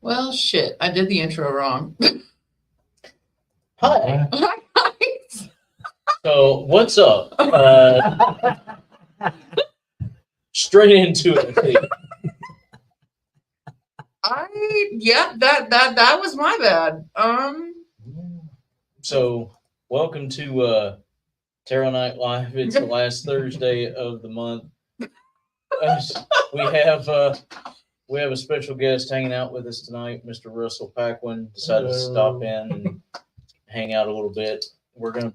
Well, shit, I did the intro wrong. Hi. Guys. So what's up? Straight into it. That was my bad. So welcome to Tarot Night Live. It's the last Thursday of the month. We have a special guest hanging out with us tonight. Mr. Russell Paquin decided to stop in and hang out a little bit. We're gonna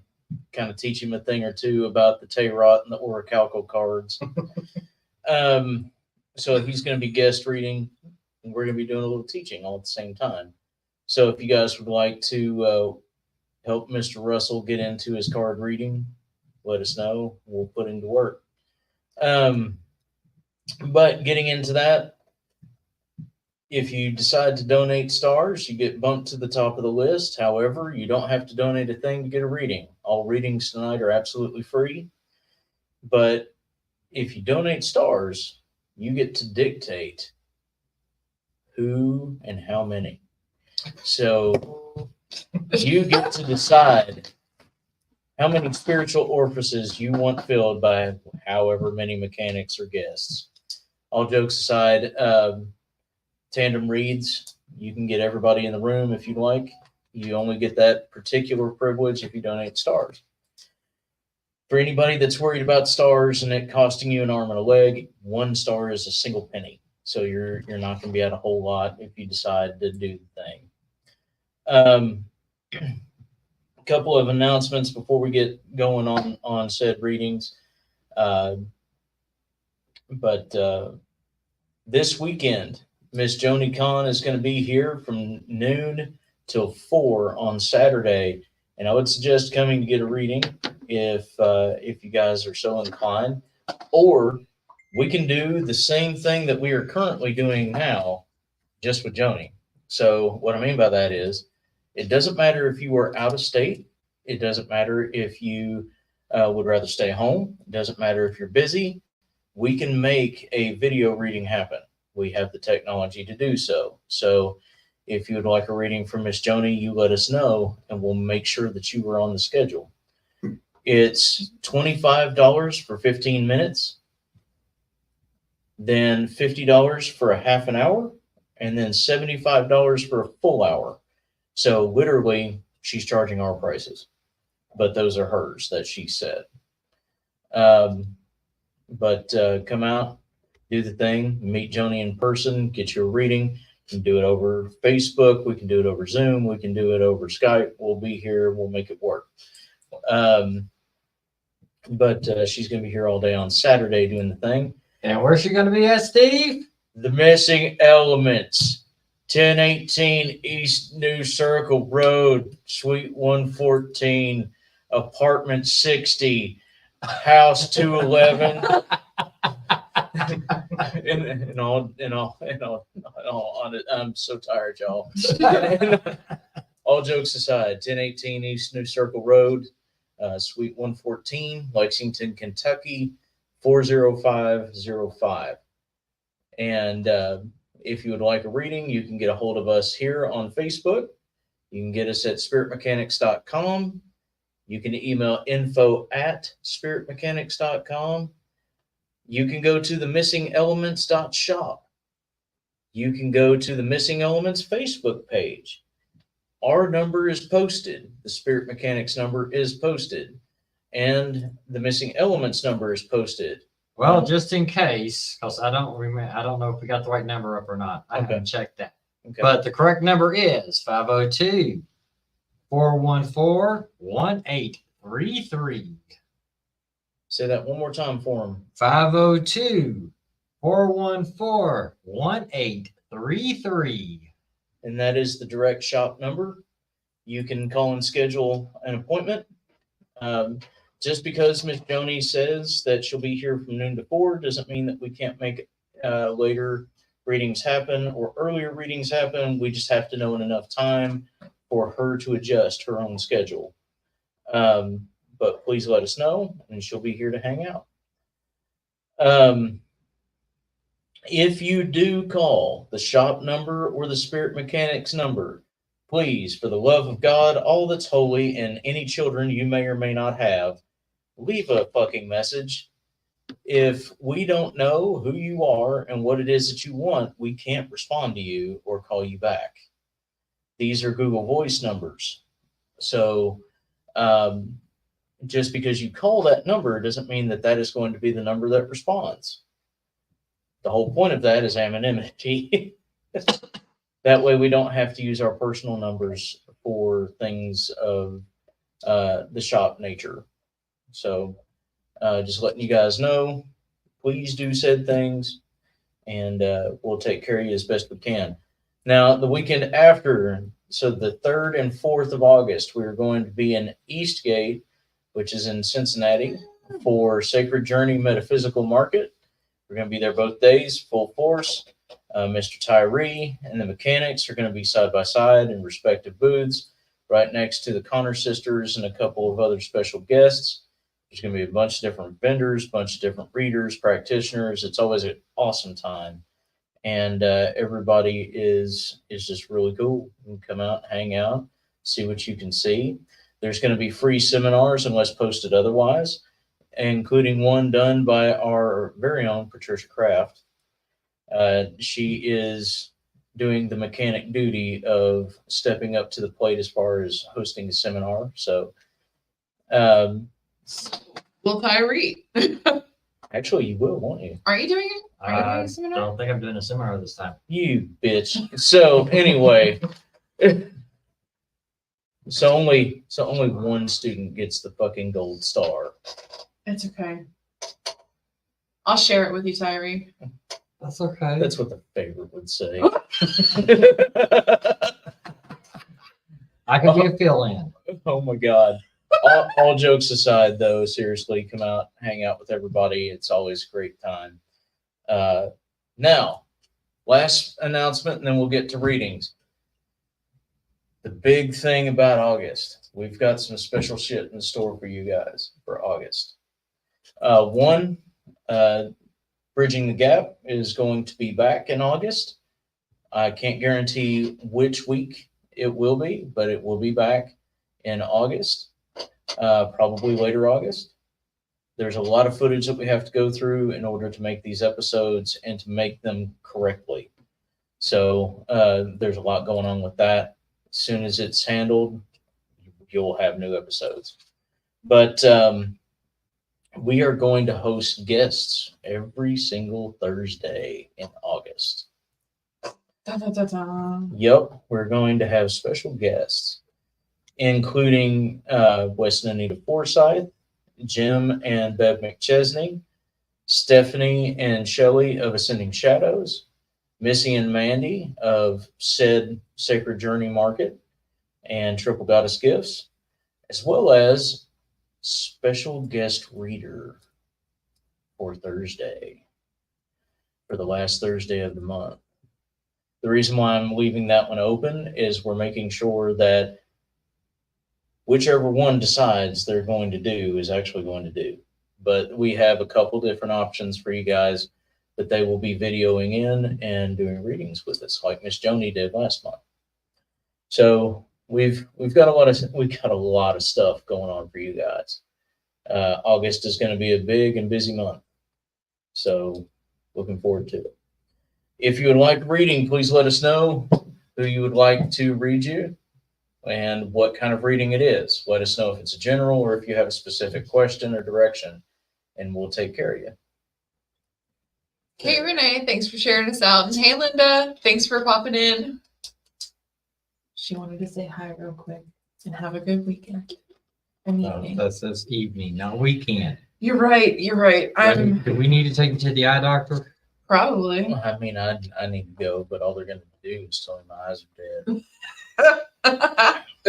kind of teach him a thing or two about the Tarot and the Orichalco cards. So he's going to be guest reading, and we're going to be doing a little teaching all at the same time. So if you guys would like to help Mr. Russell get into his card reading, let us know. We'll put him to work. But getting into that, if you decide to donate stars, you get bumped to the top of the list. However, you don't have to donate a thing to get a reading. All readings tonight are absolutely free. But if you donate stars, you get to dictate who and how many. So you get to decide how many spiritual orifices you want filled by however many mechanics or guests. All jokes aside, tandem reads, you can get everybody in the room if you'd like. You only get that particular privilege if you donate stars. For anybody that's worried about stars and it costing you an arm and a leg, 1 star is a single penny. So you're not going to be out a whole lot if you decide to do the thing. A couple of announcements before we get going on said readings. But this weekend, Miss Joni Khan is going to be here from noon till 4 on Saturday, and I would suggest coming to get a reading if you guys are so inclined, or we can do the same thing that we are currently doing now, just with Joni. So what I mean by that is, it doesn't matter if you are out of state. It doesn't matter if you would rather stay home. It doesn't matter if you're busy. We can make a video reading happen. We have the technology to do so. So if you would like a reading from Miss Joni, you let us know, and we'll make sure that you are on the schedule. It's $25 for 15 minutes, then $50 for a half an hour, and then $75 for a full hour. So literally, she's charging our prices, but those are hers that she said. But come out, do the thing, meet Joni in person, get your reading. We can do it over Facebook. We can do it over Zoom. We can do it over Skype. We'll be here. We'll make it work. But she's going to be here all day on Saturday doing the thing. And where's she going to be at, Steve? The Missing Elements, 1018 East New Circle Road, Suite 114, Apartment 60, House 211. I'm so tired, y'all. All jokes aside, 1018 East New Circle Road, Suite 114, Lexington, Kentucky, 40505. And if you would like a reading, you can get a hold of us here on Facebook. You can get us at spiritmechanics.com. You can email info@spiritmechanics.com. You can go to the missingelements.shop. You can go to the Missing Elements Facebook page. Our number is posted. The Spirit Mechanics number is posted. And the Missing Elements number is posted. Well, just in case, because I don't know if we got the right number up or not. I haven't checked that. Okay. But the correct number is 502-414-1833. Say that one more time for him. 502-414-1833. And that is the direct shop number. You can call and schedule an appointment. Just because Miss Joni says that she'll be here from noon to 4 doesn't mean that we can't make later readings happen or earlier readings happen. We just have to know in enough time for her to adjust her own schedule. But please let us know, and she'll be here to hang out. If you do call the shop number or the Spirit Mechanics number, please, for the love of God, all that's holy, and any children you may or may not have, leave a fucking message. If we don't know who you are and what it is that you want, we can't respond to you or call you back. These are Google Voice numbers. So just because you call that number doesn't mean that that is going to be the number that responds. The whole point of that is anonymity. That way we don't have to use our personal numbers for things of the shop nature. So just letting you guys know, please do said things, and we'll take care of you as best we can. Now, the weekend after, so the 3rd and 4th of August, we're going to be in Eastgate, which is in Cincinnati, for Sacred Journey Metaphysical Market. We're going to be there both days, full force. Mr. Tyree and the mechanics are going to be side by side in respective booths, right next to the Connor sisters and a couple of other special guests. There's going to be a bunch of different vendors, a bunch of different readers, practitioners. It's always an awesome time. And everybody is just really cool. You can come out, hang out, see what you can see. There's going to be free seminars unless posted otherwise, including one done by our very own Patricia Kraft. She is doing the mechanic duty of stepping up to the plate as far as hosting a seminar. So, Will Tyree? actually, you will, won't you? Are you doing it? Are you doing I a seminar? don't think I'm doing a seminar this time. You bitch. So anyway, so only one student gets the fucking gold star. It's okay. I'll share it with you, Tyree. That's okay. That's what the favorite would say. I could be a fill-in. Oh my God. All jokes aside, though, seriously, come out, hang out with everybody. It's always a great time. Now, last announcement, and then we'll get to readings. The big thing about August, we've got some special shit in store for you guys for August. One, Bridging the Gap is going to be back in August. I can't guarantee which week it will be, but it will be back in August, probably later August. There's a lot of footage that we have to go through in order to make these episodes and to make them correctly. So there's a lot going on with that. As soon as it's handled, you'll have new episodes. But we are going to host guests every single Thursday in August. Da, da, da, da. Yep, we're going to have special guests, including Wes and Anita Forsyth, Jim and Bev McChesney, Stephanie and Shelley of Ascending Shadows, Missy and Mandy of said Sacred Journey Market and Triple Goddess Gifts, as well as special guest reader for Thursday, for the last Thursday of the month. The reason why I'm leaving that one open is we're making sure that whichever one decides they're going to do is actually going to do. But we have a couple different options for you guys that they will be videoing in and doing readings with us, like Miss Joni did last month. So we've got a lot of stuff going on for you guys. August is going to be a big and busy month, so looking forward to it. If you would like a reading, please let us know who you would like to read you and what kind of reading it is. Let us know if it's a general or if you have a specific question or direction, and we'll take care of you. Hey, Renee, thanks for sharing us out. And hey, Linda, thanks for popping in. She wanted to say hi real quick and have a good weekend. And evening. That says evening, not weekend. You're right. You're right. I'm Do we need to take you to the eye doctor? probably. I mean, I need to go, but all they're going to do is tell me my eyes are dead.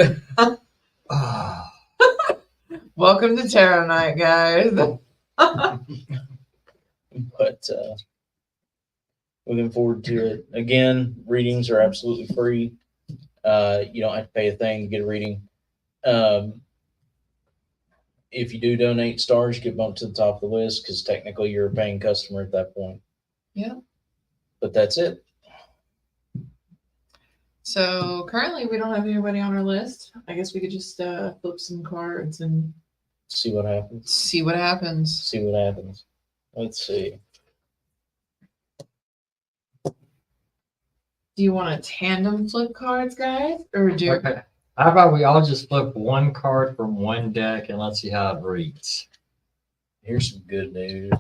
Welcome to Tarot Night, guys. But looking forward to it. Again, readings are absolutely free. You don't have to pay a thing to get a reading. If you do donate stars, you get bumped to the top of the list because technically you're a paying customer at that point. Yeah. But that's it. So currently we don't have anybody on our list. I guess we could just flip some cards and See what happens. see what happens. See what happens. Let's see. Do you want a tandem flip cards, guys? Or do Okay. How about we all just flip one card from one deck and let's see how it reads. Here's some good news.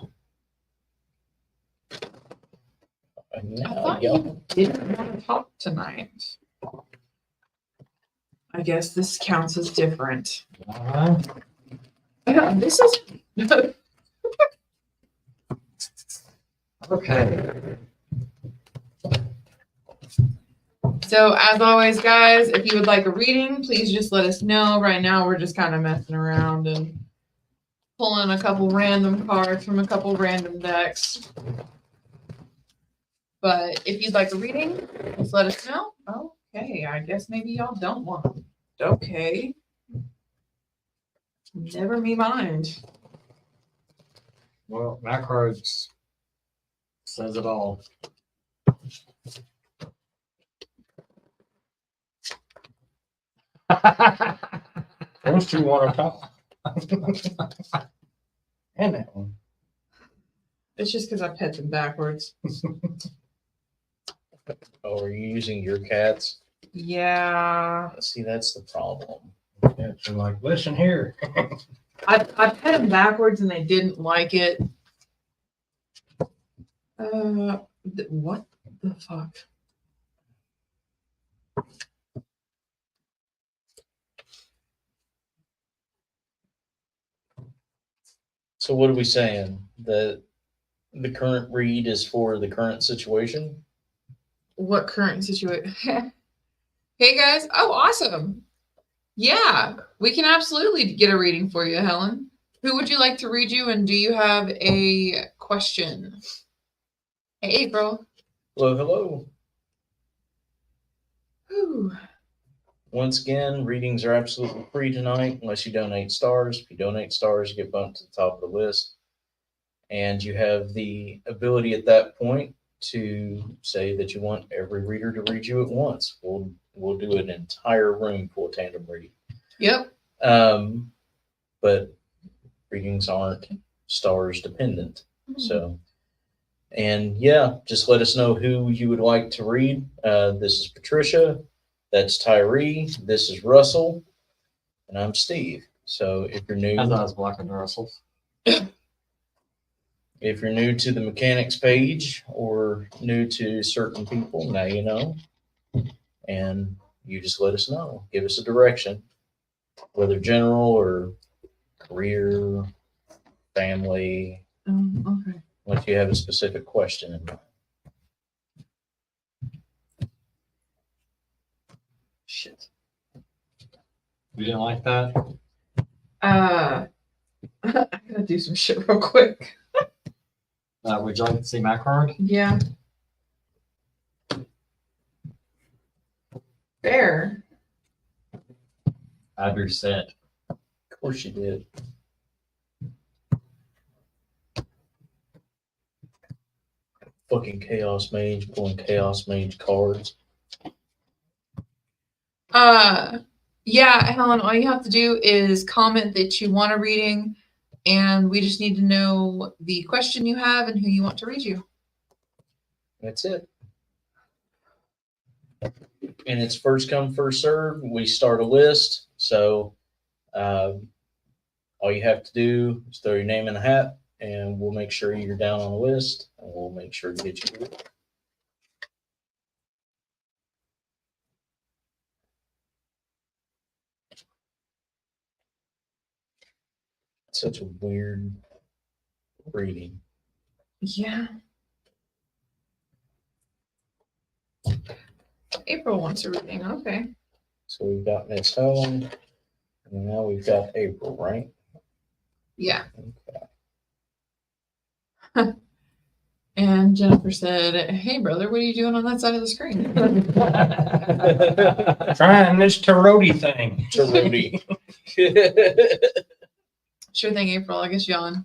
I Now, thought y'all- you didn't want to talk tonight. I guess this counts as different. Alright. This is Okay. so as always, guys, if you would like a reading, please just let us know. Right now we're just kind of messing around and pulling a couple random cards from a couple random decks. But if you'd like a reading, just let us know. Okay, I guess maybe y'all don't want them. Okay. Never me mind. Well, my card says it all. Those two want to talk. And that one. It's just because I pet them backwards. Oh, are you using your cats? Yeah. See, that's the problem. Yeah, so like, listen here. I pet them backwards and they didn't like it. What the fuck? So what are we saying? The current read is for the current situation? What current situation? Hey guys. Oh, awesome. Yeah, we can absolutely get a reading for you, Helen. Who would you like to read you, and do you have a question? Hey, April. Hello, hello. Whew. Once again, readings are absolutely free tonight unless you donate stars. If you donate stars, you get bumped to the top of the list. And you have the ability at that point to say that you want every reader to read you at once. We'll do an entire room full of tandem reading. Yep. But readings aren't stars dependent. So, and yeah, just let us know who you would like to read. This is Patricia. That's Tyree. This is Russell. And I'm Steve. So if you're new, I thought I was blocking Russell's. if you're new to the mechanics page or new to certain people, now you know. And you just let us know. Give us a direction, whether general or career, family, Okay. unless you have a specific question in mind. Shit. You didn't like that? I gotta do some shit real quick. Would you like to see my card? Yeah. Fair. I drew set. Of course you did. Fucking Chaos Mage pulling Chaos Mage cards. Yeah, Helen, all you have to do is comment that you want a reading, and we just need to know the question you have and who you want to read you. That's it. And it's first come, first serve. We start a list. So all you have to do is throw your name in the hat, and we'll make sure you're down on the list, and we'll make sure to get you. Such a weird reading. Yeah. April wants a reading. Okay. So we've got Miss Helen, and now we've got April, right? Yeah. Okay. And Jennifer said, "Hey, brother, what are you doing on that side of the screen?" Trying this Taroti thing. Taroti. Sure thing, April. I guess yawn.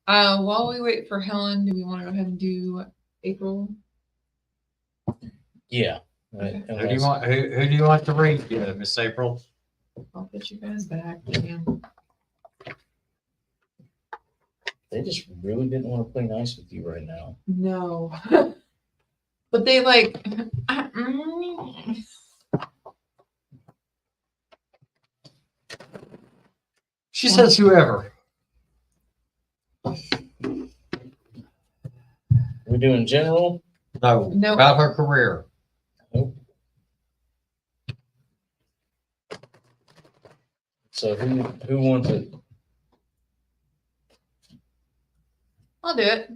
While we wait for Helen, do we want to go ahead and do April. Yeah. Okay. Who do you want? Who do you want to read? Yeah, Miss April. I'll put you guys back. Damn. They just really didn't want to play nice with you right now. No. But they like. She says whoever. We doing general? No, No. about her career. Nope. So who wants it? I'll do it.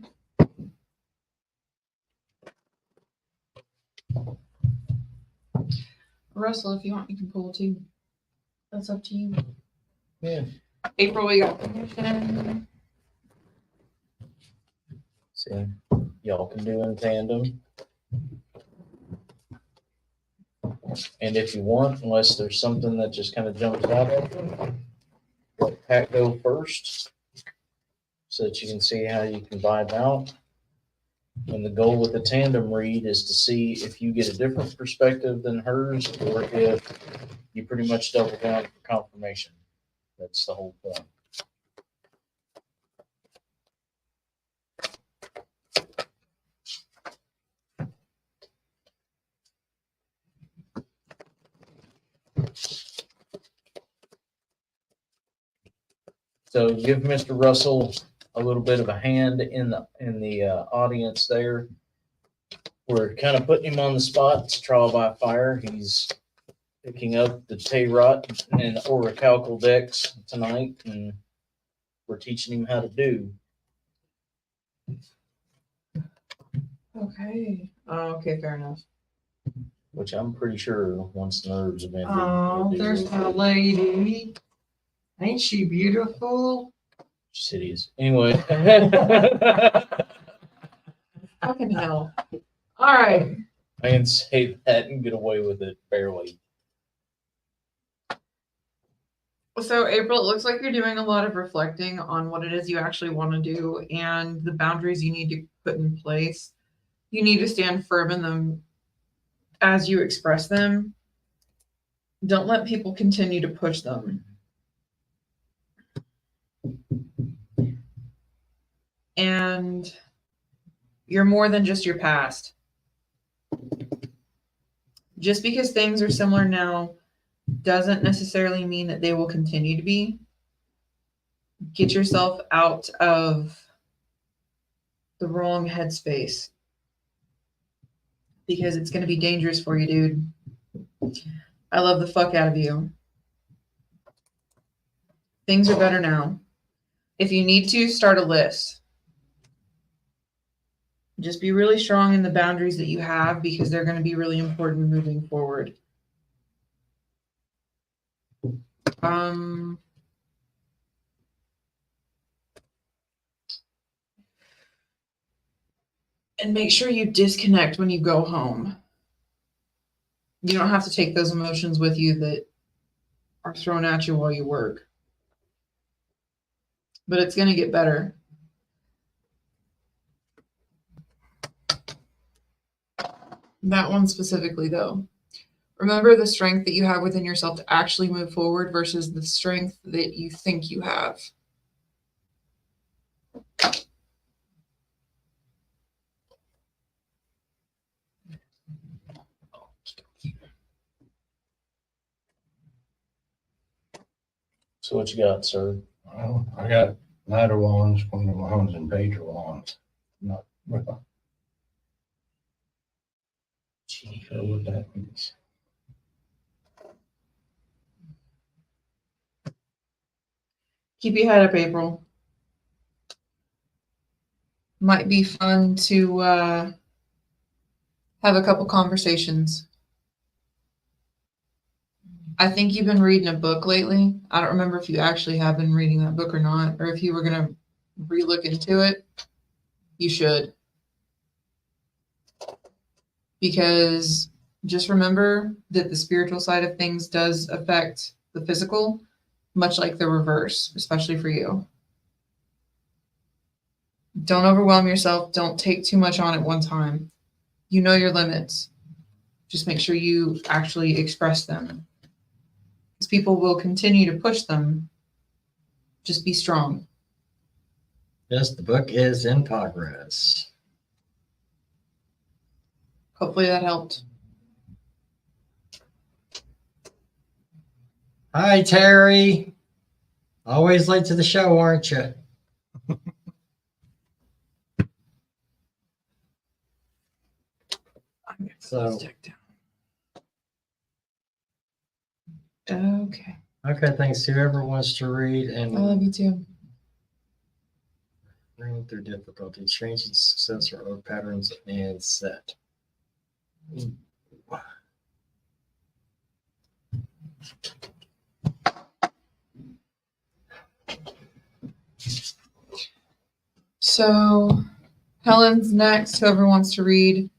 Russell, if you want, you can pull too. That's up to you. Yeah. April, we got permission. See, y'all can do in tandem. And if you want, unless there's something that just kind of jumps out at you, let Pat go first so that you can see how you can vibe out. And the goal with the tandem read is to see if you get a different perspective than hers or if you pretty much double down for confirmation. That's the whole point. So give Mr. Russell a little bit of a hand in the audience there. We're kind of putting him on the spot. It's trial by fire. He's picking up the Tayrot and Orichalcal decks tonight, and we're teaching him how to do. Okay. Oh, okay, fair enough. Which I'm pretty sure once the nerves have ended. Oh, he'll do there's it. my lady. Ain't she beautiful? Cities. Anyway. Fucking hell. All right. I can say that and get away with it barely. So, April, it looks like you're doing a lot of reflecting on what it is you actually want to do and the boundaries you need to put in place. You need to stand firm in them as you express them. Don't let people continue to push them. And you're more than just your past. Just because things are similar now doesn't necessarily mean that they will continue to be. Get yourself out of the wrong headspace because it's going to be dangerous for you, dude. I love the fuck out of you. Things are better now. If you need to, start a list. Just be really strong in the boundaries that you have because they're going to be really important moving forward. And make sure you disconnect when you go home. You don't have to take those emotions with you that are thrown at you while you work. But it's going to get better. That one specifically, though. Remember the strength that you have within yourself to actually move forward versus the strength that you think you have. So what you got, sir? Well, I got Knight of Wands, Queen of Wands, and Page of Wands. Not sure what that means. Keep your head up, April. Might be fun to have a couple conversations. I think you've been reading a book lately. I don't remember if you actually have been reading that book or not, or if you were going to re-look into it. You should. Because just remember that the spiritual side of things does affect the physical, much like the reverse, especially for you. Don't overwhelm yourself. Don't take too much on at one time. You know your limits. Just make sure you actually express them. Because people will continue to push them. Just be strong. Yes, the book is in progress. Hopefully that helped. Hi, Terry. Always late to the show, aren't you? So, Okay. okay, thanks to whoever wants to read I and love you too. bring through difficulty, changing success or old patterns and set. So Helen's next. Whoever wants to read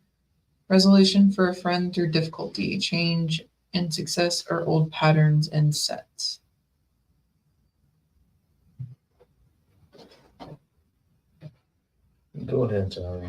resolution for a friend through difficulty, change in success or old patterns and sets. Go ahead, sorry.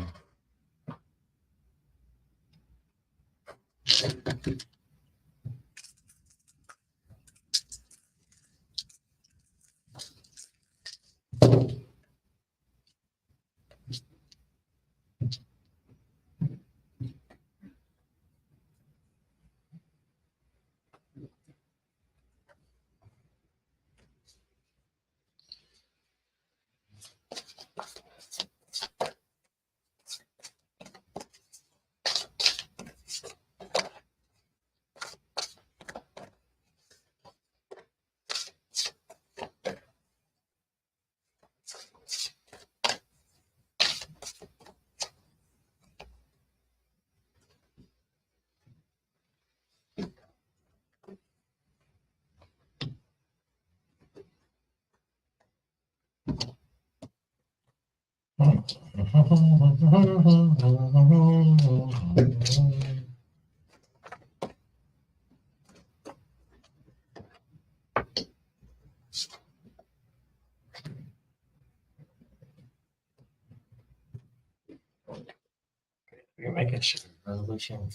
You're making sure resolution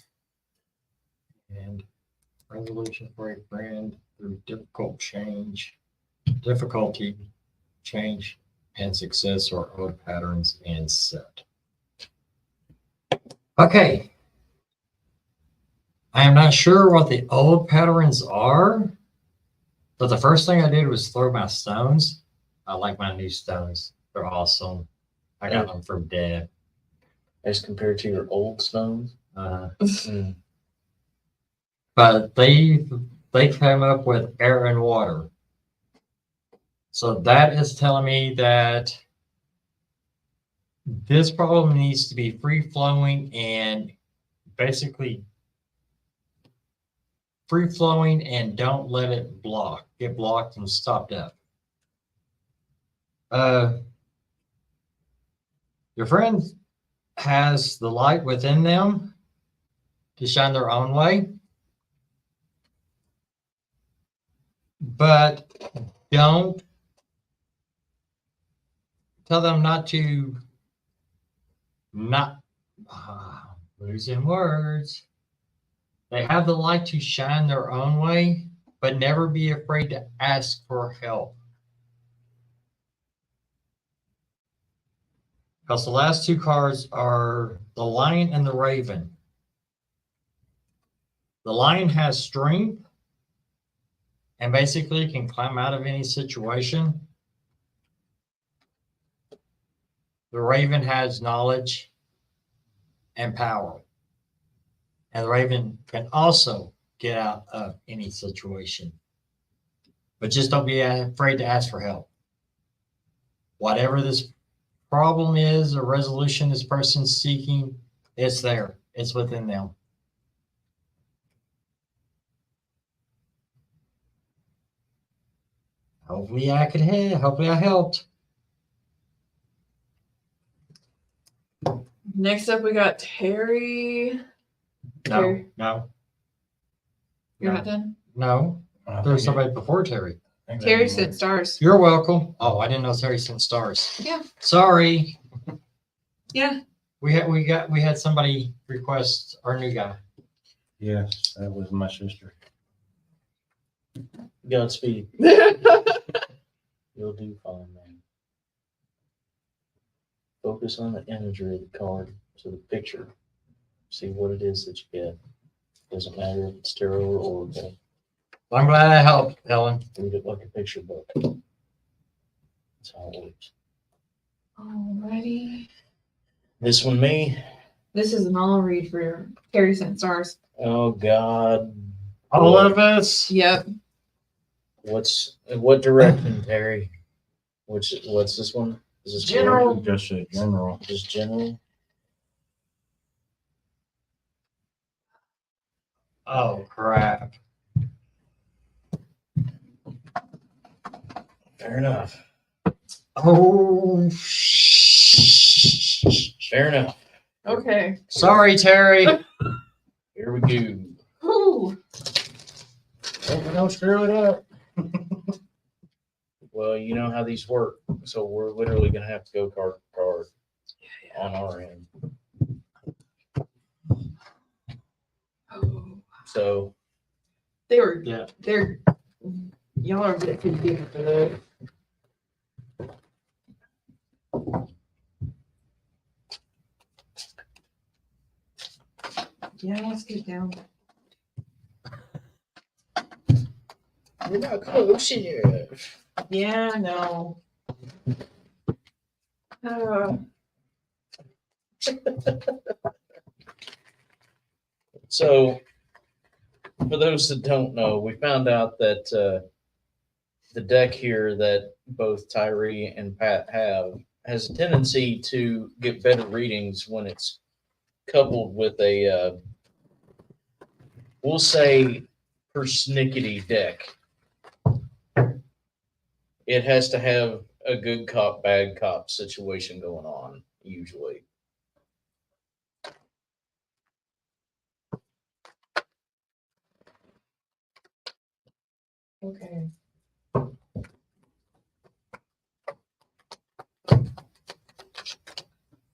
and resolution for a friend through difficulty, change, and success or old patterns and set. Okay. I am not sure what the old patterns are, but the first thing I did was throw my stones. I like my new stones. They're awesome. I got them from Dad. As compared to your old stones? Mm. But they came up with air and water. So that is telling me that this problem needs to be free flowing and basically free flowing and don't let it get blocked and stopped up. Your friend has the light within them to shine their own way, but don't tell them not to losing words. They have the light to shine their own way, but never be afraid to ask for help. Because the last two cards are the Lion and the Raven. The Lion has strength and basically can climb out of any situation. The Raven has knowledge and power. And the Raven can also get out of any situation. But just don't be afraid to ask for help. Whatever this problem is or resolution this person's seeking, it's there. It's within them. Hopefully I helped. Next up, we got Terry. No, Terry. no, You're no, not done? no. There's somebody before Terry. Terry sent stars. You're welcome. Oh, I didn't know Terry sent stars. Yeah. Sorry. Yeah. We had somebody request our new guy. Yes, that was my sister. Godspeed. You'll do fine, man. Focus on the imagery of the card, so the picture. See what it is that you get. Doesn't matter if it's tarot or oracle. I'm glad I helped, Helen. Read it like a picture book. That's how it works. Alrighty. This one, me. This is an all read for Terry sent stars. Oh God. All of us. Yep. What direction, Terry? What's this one? Is this General. Just a general. Just general? Oh crap. Fair enough. Oh. Fair enough. Okay. Sorry, Terry. Here we go. Ooh. Don't screw it up. Well, you know how these work, so we're literally gonna have to go card for card on our end. Oh. So They're Yeah. y'all are good at competing for those. Yeah, let's get down. we're not close yet. Yeah, no. So, for those that don't know, we found out that the deck here that both Tyree and Pat have has a tendency to get better readings when it's coupled with a, we'll say, persnickety deck. It has to have a good cop, bad cop situation going on, usually. Okay.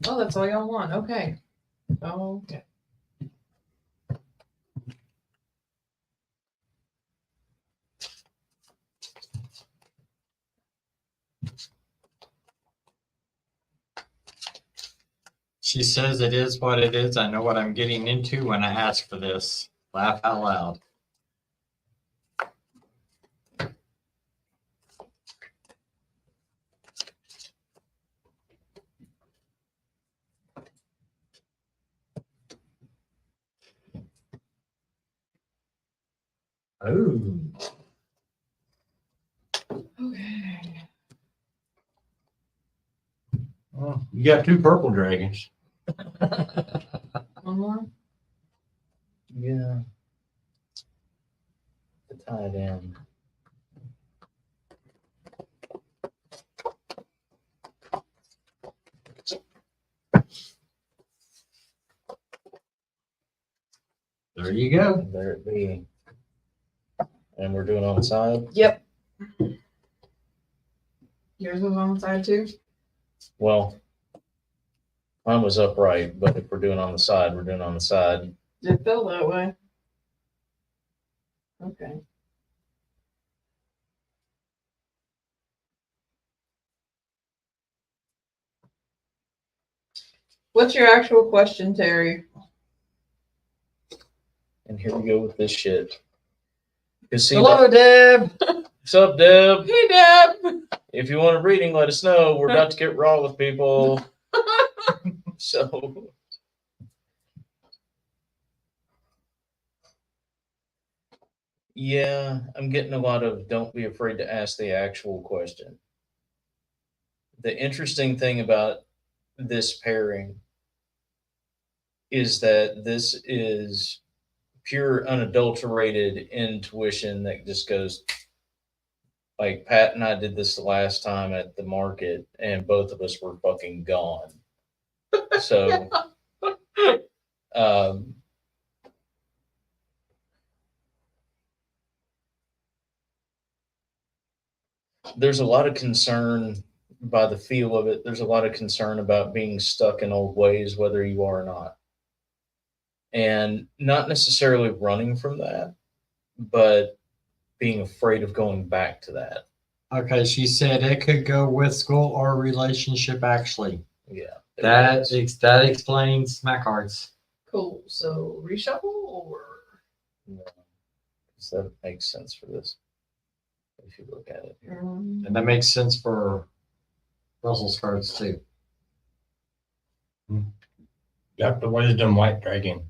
Oh, that's all y'all want. Okay. Okay. She says it is what it is. I know what I'm getting into when I ask for this. Laugh out loud. Oh. Okay. Well, you got two purple dragons. One more. Yeah. To tie it in. There you go. There it be. And we're doing on the side. Yep. Yours was on the side too? Well, mine was upright, but if we're doing on the side, we're doing on the side. It felt that way. Okay. What's your actual question, Terry? And here we go with this shit. Cause see, Hello, Deb. what's up, Deb? Hey, Deb. If you want a reading, let us know. We're about to get raw with people. So, yeah, I'm getting a lot of don't be afraid to ask the actual question. The interesting thing about this pairing is that this is pure unadulterated intuition that just goes like Pat and I did this the last time at the market and both of us were fucking gone. So there's a lot of concern by the feel of it, there's a lot of concern about being stuck in old ways, whether you are or not. And not necessarily running from that, but being afraid of going back to that. Okay, she said it could go with school or relationship, actually. Yeah. That explains my cards. Cool. So reshuffle or No, 'cause that makes sense for this. If you look at it here. And that makes sense for Russell's cards too. Got the wisdom white dragon.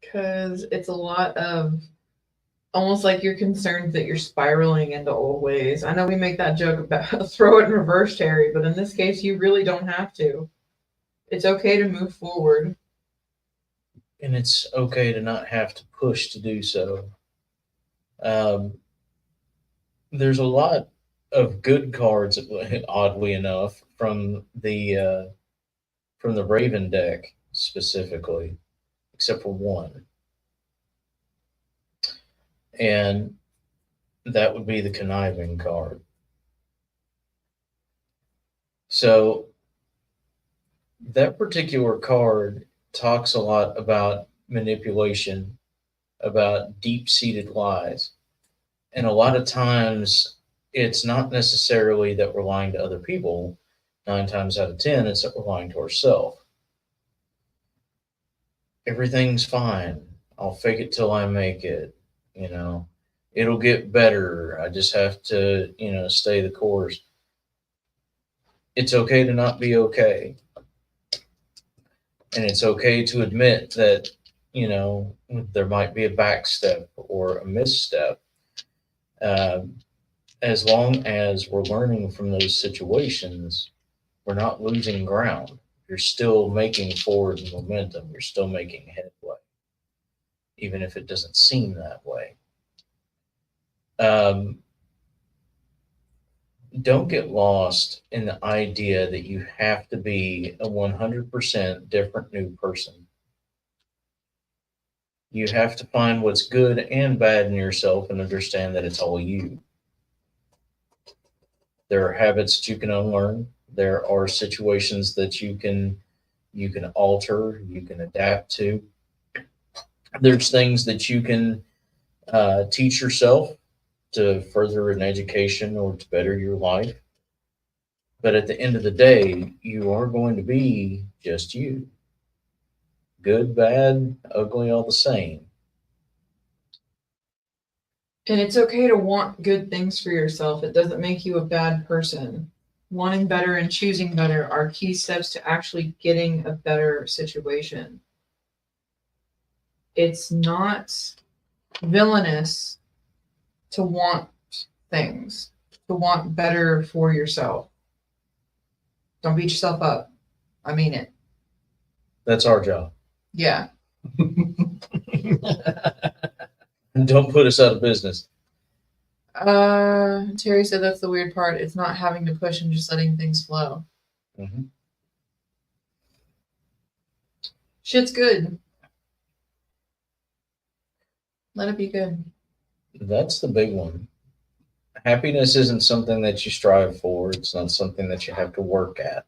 because it's a lot of almost like you're concerned that you're spiraling into old ways. I know we make that joke about throw it in reverse, Terry, but in this case, you really don't have to. It's okay to move forward. And it's okay to not have to push to do so. There's a lot of good cards, oddly enough, from the Raven deck specifically, except for one, and that would be the conniving card. So that particular card talks a lot about manipulation, about deep-seated lies. And a lot of times it's not necessarily that we're lying to other people. 9 times out of 10, it's that we're lying to ourselves. Everything's fine. I'll fake it till I make it. You know, it'll get better. I just have to, stay the course. It's okay to not be okay. And it's okay to admit that, there might be a backstep or a misstep. As long as we're learning from those situations, we're not losing ground. You're still making forward momentum. You're still making headway, even if it doesn't seem that way. Don't get lost in the idea that you have to be a 100% different new person. You have to find what's good and bad in yourself and understand that it's all you. There are habits that you can unlearn. There are situations that you can alter, you can adapt to. There's things that you can teach yourself to further an education or to better your life. But at the end of the day, you are going to be just you. Good, bad, ugly, all the same. And it's okay to want good things for yourself. It doesn't make you a bad person. Wanting better and choosing better are key steps to actually getting a better situation. It's not villainous to want things, to want better for yourself. Don't beat yourself up. I mean it. That's our job. Yeah. Don't put us out of business. Terry said that's the weird part. It's not having to push and just letting things flow. Mm-hmm. Shit's good. Let it be good. That's the big one. Happiness isn't something that you strive for. It's not something that you have to work at.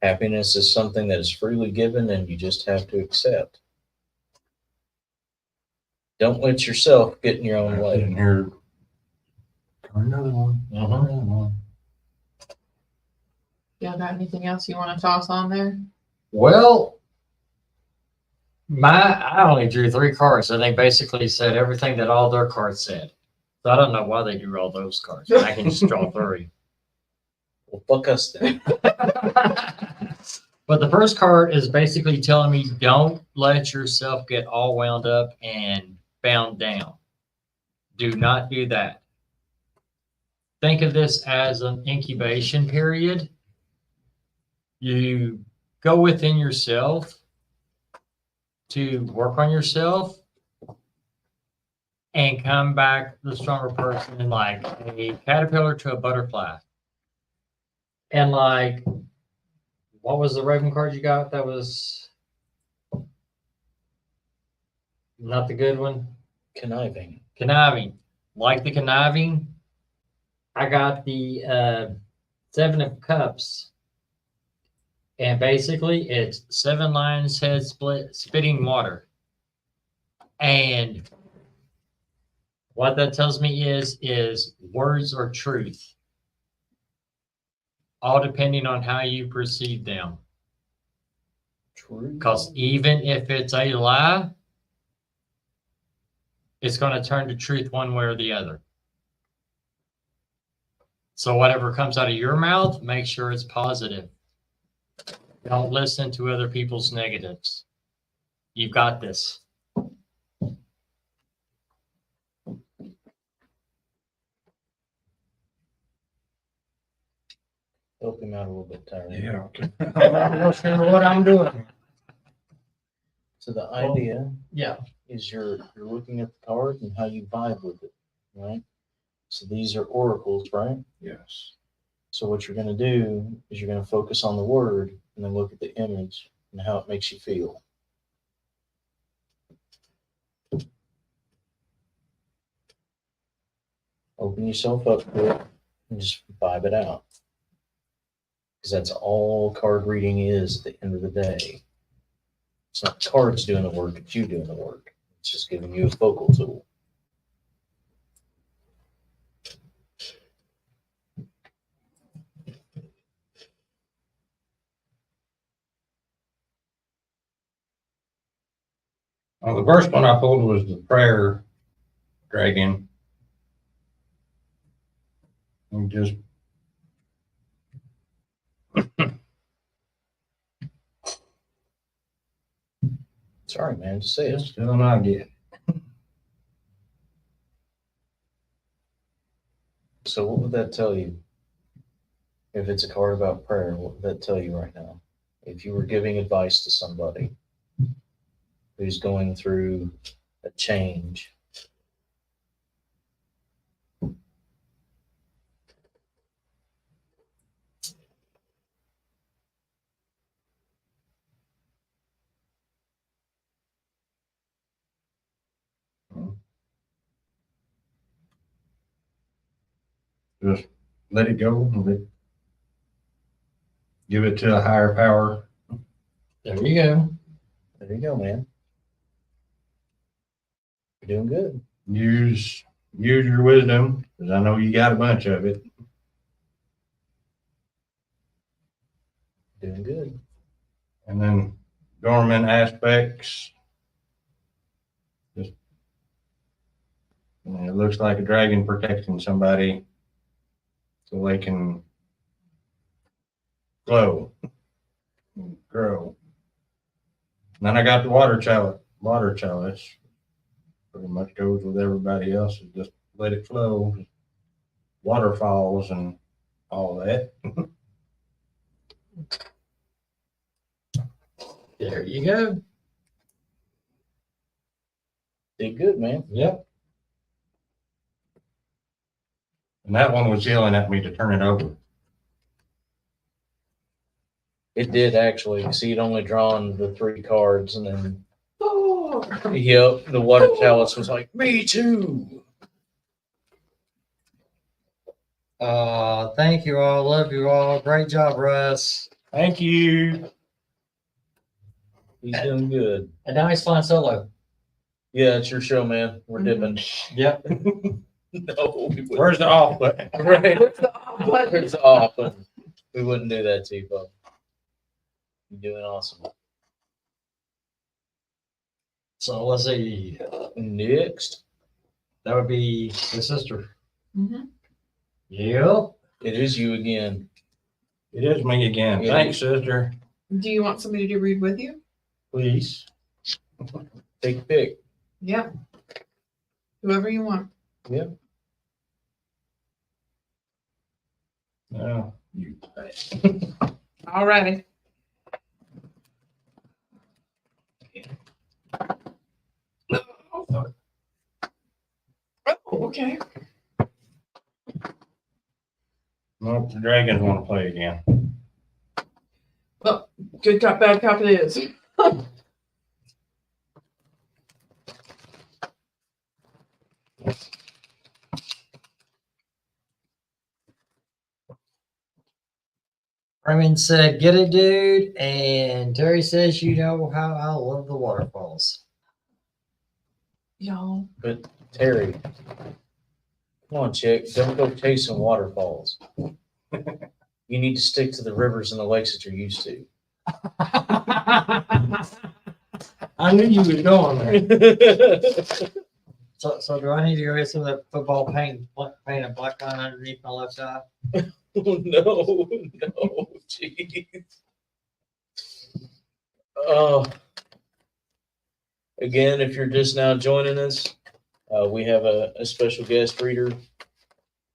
Happiness is something that is freely given and you just have to accept. Don't let yourself get in your own way. Sitting here. Another one. Another one. Y'all got anything else you want to toss on there? Well, I only drew 3 cards, and they basically said everything that all their cards said. So I don't know why they drew all those cards. I can just draw 3. Well, fuck us then. But the first card is basically telling me don't let yourself get all wound up and bound down. Do not do that. Think of this as an incubation period. You go within yourself to work on yourself and come back the stronger person, like a caterpillar to a butterfly. And like, what was the Raven card you got? That was not the good one. Conniving. Conniving. like the conniving, I got the 7 of Cups. And basically, it's 7 lions head spitting water. And what that tells me is words are truth, all depending on how you perceive them. True. Because even if it's a lie, it's going to turn to truth one way or the other. So whatever comes out of your mouth, make sure it's positive. Don't listen to other people's negatives. You've got this. Help him out a little bit, Tyree. Yeah. I'm not sure what I'm doing. So the idea Yeah. is you're looking at the card and how you vibe with it, right? So these are oracles, right? Yes. So what you're going to do is you're going to focus on the word and then look at the image and how it makes you feel. Open yourself up to it and just vibe it out. Because that's all card reading is at the end of the day. It's not cards doing the work, it's you doing the work. It's just giving you a focal tool. Well, the first one I pulled was the prayer dragon. And just Sorry, man, just say it. still not get. So what would that tell you? If it's a card about prayer, what would that tell you right now? If you were giving advice to somebody who's going through a change, Just let it go and give it to a higher power. There you go. there you go, man. You're doing good. Use your wisdom, because I know you got a bunch of it. Doing good. And then dormant aspects. Just, it looks like a dragon protecting somebody so they can glow and grow. And then I got the water chalice. Water chalice pretty much goes with everybody else. Just let it flow. Waterfalls and all that. There you go. Did good, man. Yep. And that one was yelling at me to turn it over. It did actually. See, you'd only drawn the 3 cards and then, yep, the water chalice was like, me too. Thank you all. Love you all. Great job, Russ. Thank you. He's doing good. And now he's flying solo. Yeah, it's your show, man. We're dipping. Yep. No, we wouldn't. Where's the off button? Right. Where's the off button? It's off, but we wouldn't do that to you, bub. You're doing awesome. So let's see. Next, That would be his sister. Mhm. Yep. it is you again. It is me again. Yeah. Thanks, sister. Do you want somebody to read with you? Please. Take a pick. Yeah. Whoever you want. Yeah. No, you. Alrighty. Oh, okay. Nope, the dragons want to play again. Good cop, bad cop it is. Raymond said, "Get it, dude." And Terry says, "You know how I love the waterfalls." Y'all, But Terry, come on, chick, don't go chasing waterfalls. You need to stick to the rivers and the lakes that you're used to. I knew you was going there. So do I need to go get some of that football paint a black line underneath my left eye? Oh, no, jeez. Again, if you're just now joining us, we have a special guest reader.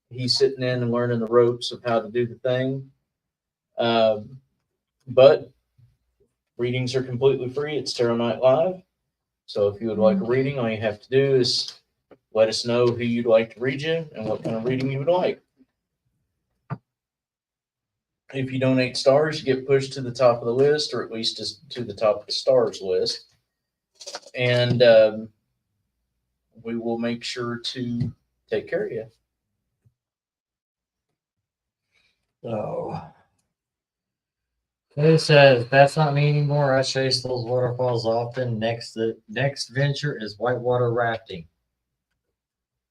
He's sitting in and learning the ropes of how to do the thing. But readings are completely free. It's Tarot Night Live. So if you would like a reading, all you have to do is let us know who you'd like to read you and what kind of reading you would like. If you donate stars, you get pushed to the top of the list, or at least to the top of the stars list. And we will make sure to take care of you. So it says, "That's not me anymore. I chase those waterfalls often. The next venture is whitewater rafting."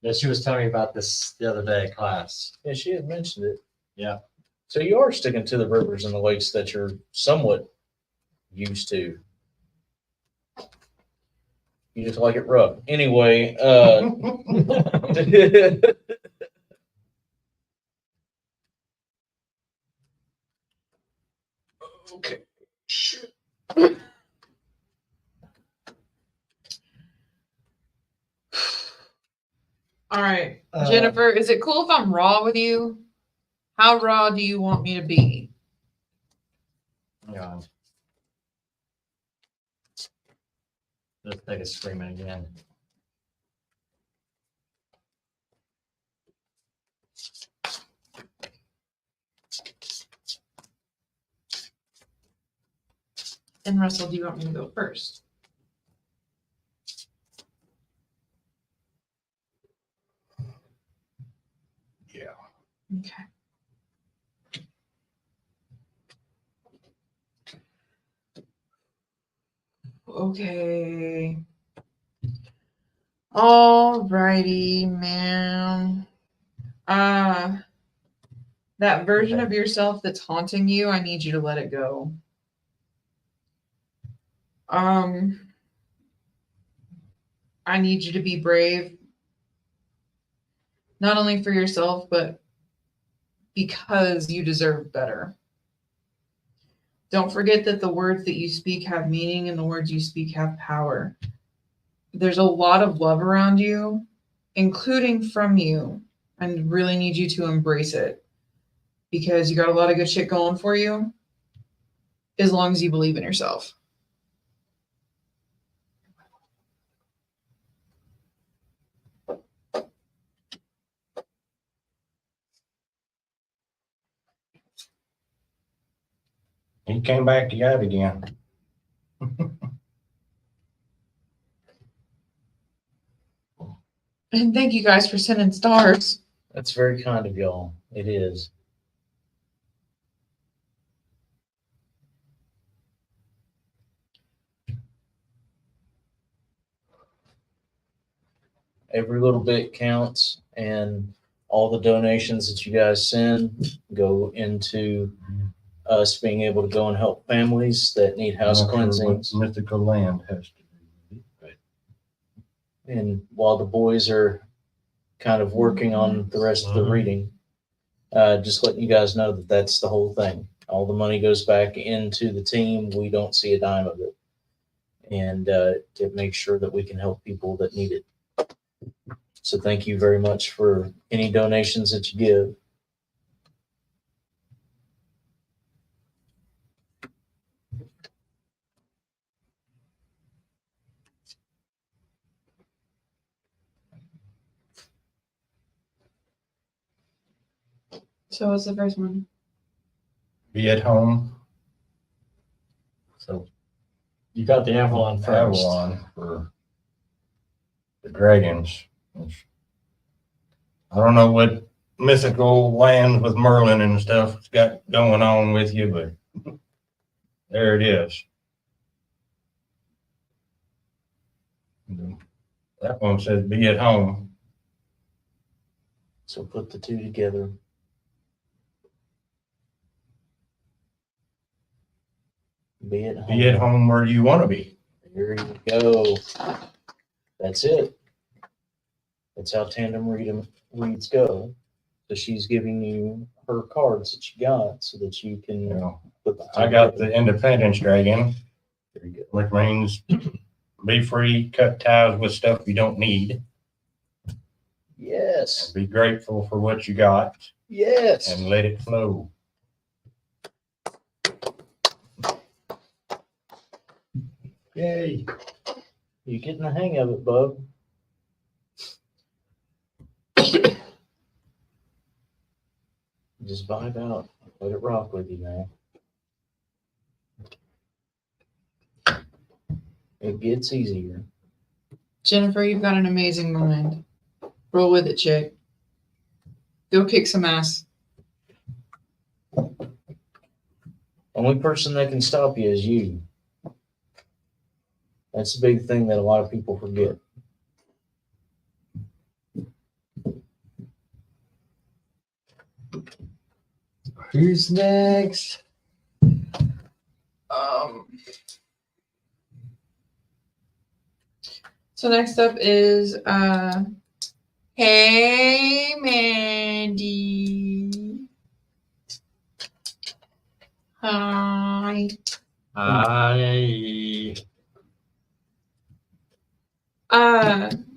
Yeah, she was telling me about this the other day at class. Yeah, she had mentioned it. Yeah. So you are sticking to the rivers and the lakes that you're somewhat used to. You just like it rough. Anyway, okay. all right, Jennifer, is it cool if I'm raw with you? How raw do you want me to be? Yeah. Let's take a screaming again. And Russell, do you want me to go first? Yeah. Okay. Okay. All righty, ma'am. That version of yourself that's haunting you, I need you to let it go. I need you to be brave, not only for yourself, but because you deserve better. Don't forget that the words that you speak have meaning and the words you speak have power. There's a lot of love around you, including from you. I really need you to embrace it because you got a lot of good shit going for you as long as you believe in yourself. He came back to God again. And thank you guys for sending stars. That's very kind of y'all. It is. Every little bit counts, and all the donations that you guys send go into us being able to go and help families that need house Not sure what cleansings. mythical land has to do with it, And while the boys are kind of working on the rest of the Mhm. reading, just letting you guys know that that's the whole thing. All the money goes back into the team. We don't see a dime of it. And to make sure that we can help people that need it. So thank you very much for any donations that you give. So what's the first one? Be at home. So you got the Avalon first. Avalon for the dragons. Which, I don't know what mythical lands with Merlin and stuff it's got going on with you, but there it is. That one says be at home. So put the two together. Be at home. Be at home where you want to be. There you go. That's it. That's how tandem reads go. So she's giving you her cards that you got so that you can You know, put the I got the Independence Dragon, There you go. which means be free, cut ties with stuff you don't need, Yes. be grateful for what you got, Yes. and let it flow. Yay. You getting the hang of it, bub. Just vibe out. Let it rock with you, man. It gets easier. Jennifer, you've got an amazing mind. Roll with it, chick. Go kick some ass. Only person that can stop you is you. That's the big thing that a lot of people forget. Who's next? So next up is hey Mandy. Hi.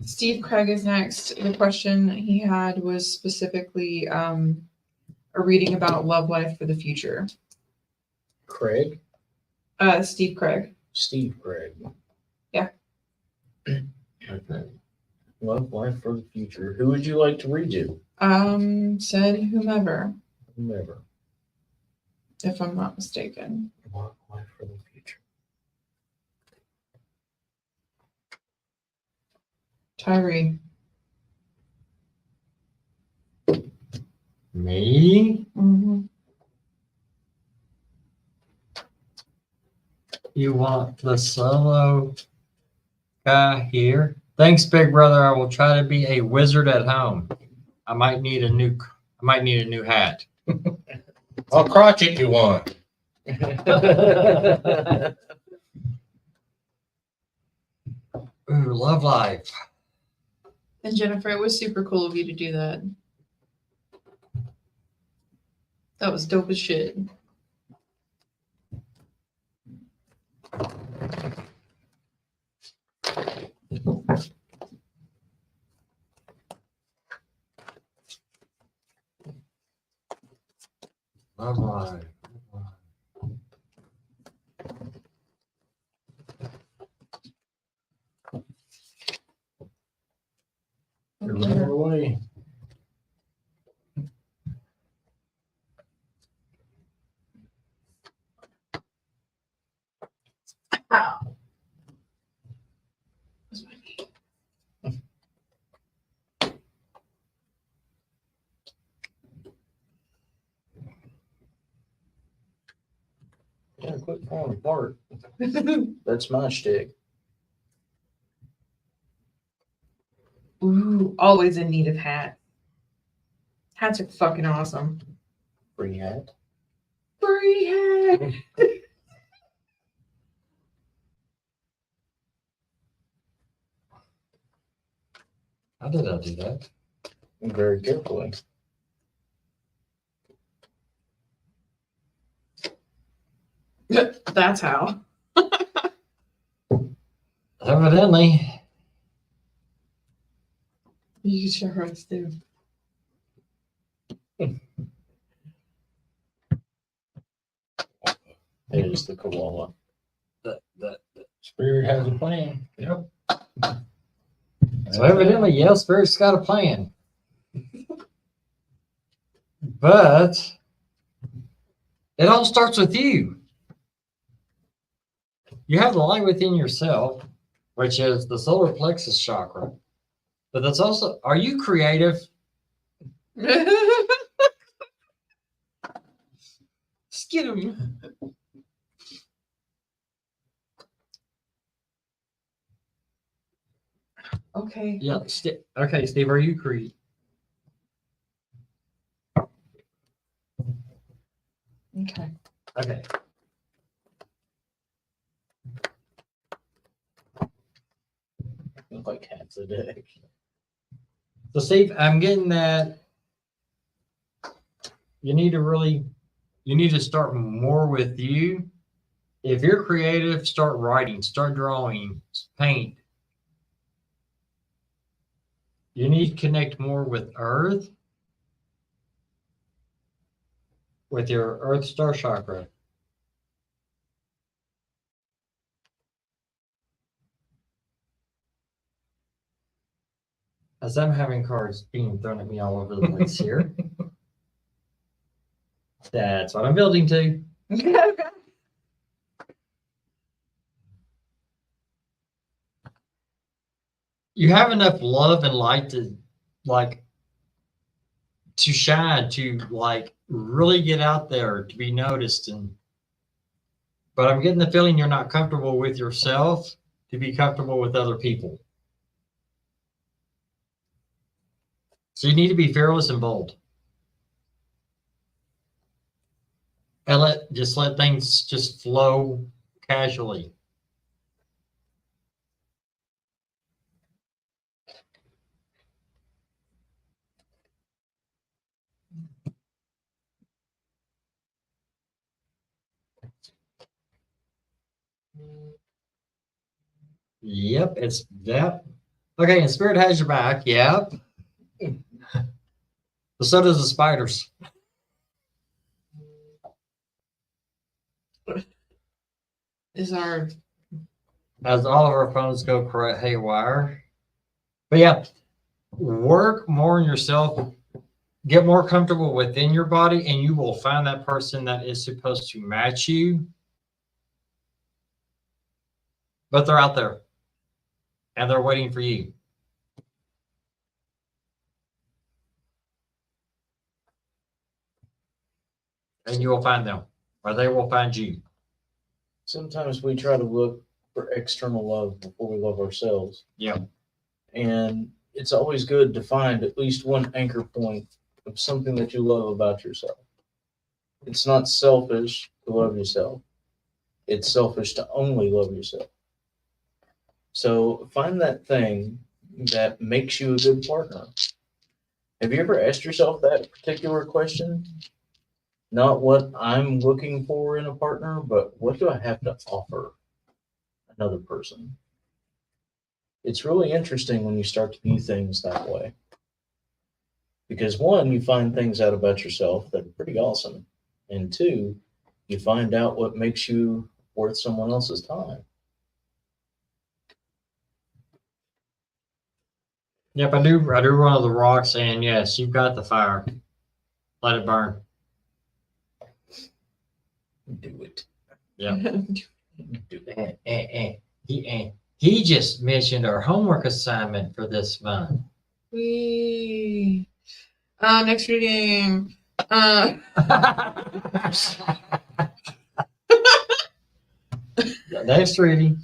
Steve Craig is next. The question he had was specifically a reading about love life for the future. Craig? Steve Craig. Steve Craig. Yeah. Okay. Love life for the future. Who would you like to read you? Said whomever, Whomever. if I'm not mistaken. Love life for the future. Tyree. Me? Mm-hmm. You want the solo guy here? Thanks, big brother. I will try to be a wizard at home. I might need a new hat. I'll crotchet you one. Ooh, love life. And Jennifer, it was super cool of you to do that. That was dope as shit. Love life. You're looking away. Ow. Yeah, quit falling apart. That's my shtick. Ooh, always in need of hats. Hats are fucking awesome. Free hat. Free hat. How did I do that? Very carefully. That's how. Evidently. You sure us do. It is the koala. That. Spirit has a plan. Yep. So evidently, yeah, Spirit's got a plan. But it all starts with you. You have the light within yourself, which is the solar plexus chakra. But that's also, are you creative? Just get him. Okay. Yeah. Okay, Steve, are you Creed? Okay. Okay. Like half the day. So Steve, I'm getting that you need to start more with you. If you're creative, start writing, start drawing, paint. You need to connect more with Earth, with your Earth Star chakra. As I'm having cards being thrown at me all over the place here. That's what I'm building to. You have enough love and light to shine, to really get out there, to be noticed. But I'm getting the feeling you're not comfortable with yourself to be comfortable with other people. So you need to be fearless and bold. And let things just flow casually. Yep, it's that. Okay, and Spirit has your back. Yep. But so does the spiders. Is our As all of our phones go correct haywire. But yeah, work more on yourself. Get more comfortable within your body, and you will find that person that is supposed to match you. But they're out there, and they're waiting for you. And you will find them, or they will find you. Sometimes we try to look for external love before we love ourselves. Yeah. And it's always good to find at least one anchor point of something that you love about yourself. It's not selfish to love yourself. It's selfish to only love yourself. So find that thing that makes you a good partner. Have you ever asked yourself that particular question? Not what I'm looking for in a partner, but what do I have to offer another person? It's really interesting when you start to view things that way. Because one, you find things out about yourself that are pretty awesome. And two, you find out what makes you worth someone else's time. Yep, I do run of the rocks, and yes, you've got the fire. Let it burn. Do it. Yeah. Do it. He just mentioned our homework assignment for this month. we next reading. Next reading.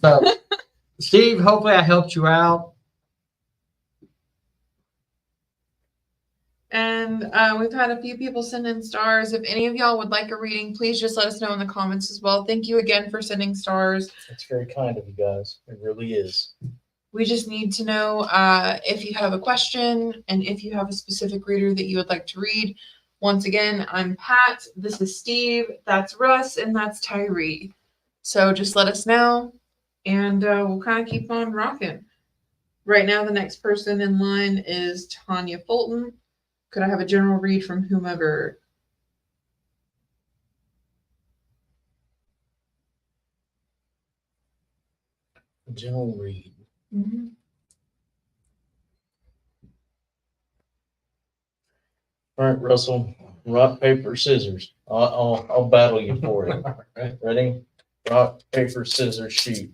So, Steve, hopefully I helped you out. And we've had a few people send in stars. If any of y'all would like a reading, please just let us know in the comments as well. Thank you again for sending stars. It's very kind of you guys. It really is. We just need to know if you have a question and if you have a specific reader that you would like to read. Once again, I'm Pat. This is Steve. That's Russ. And that's Tyree. So just let us know and we'll kind of keep on rocking. Right now, the next person in line is Tanya Fulton. Could I have a general read from whomever? General read. Mm-hmm. All right, Russell. Rock, paper, scissors. I'll battle you for it. Right. Ready? Rock, paper, scissors, shoot.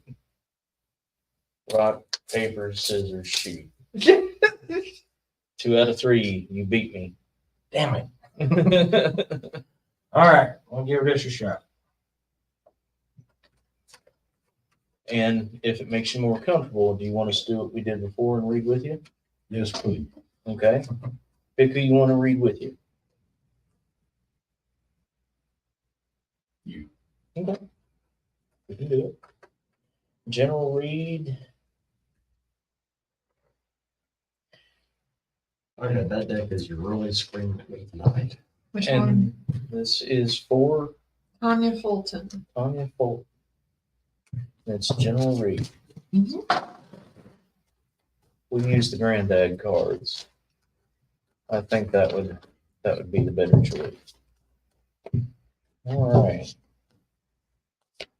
Rock, paper, scissors, shoot. 2 out of 3. You beat me. Damn it. All right, we'll give this a shot. And if it makes you more comfortable, do you want us to do what we did before and read with you? Yes, please. Okay. Pick who you want to read with you. You. Okay. We can do it. General read. Okay, that deck is really screaming at me tonight. Which one? And this is for Tanya Fulton. Tanya Fulton. It's general read. Mhm. We use the granddad cards. I think that would be the better choice. All right.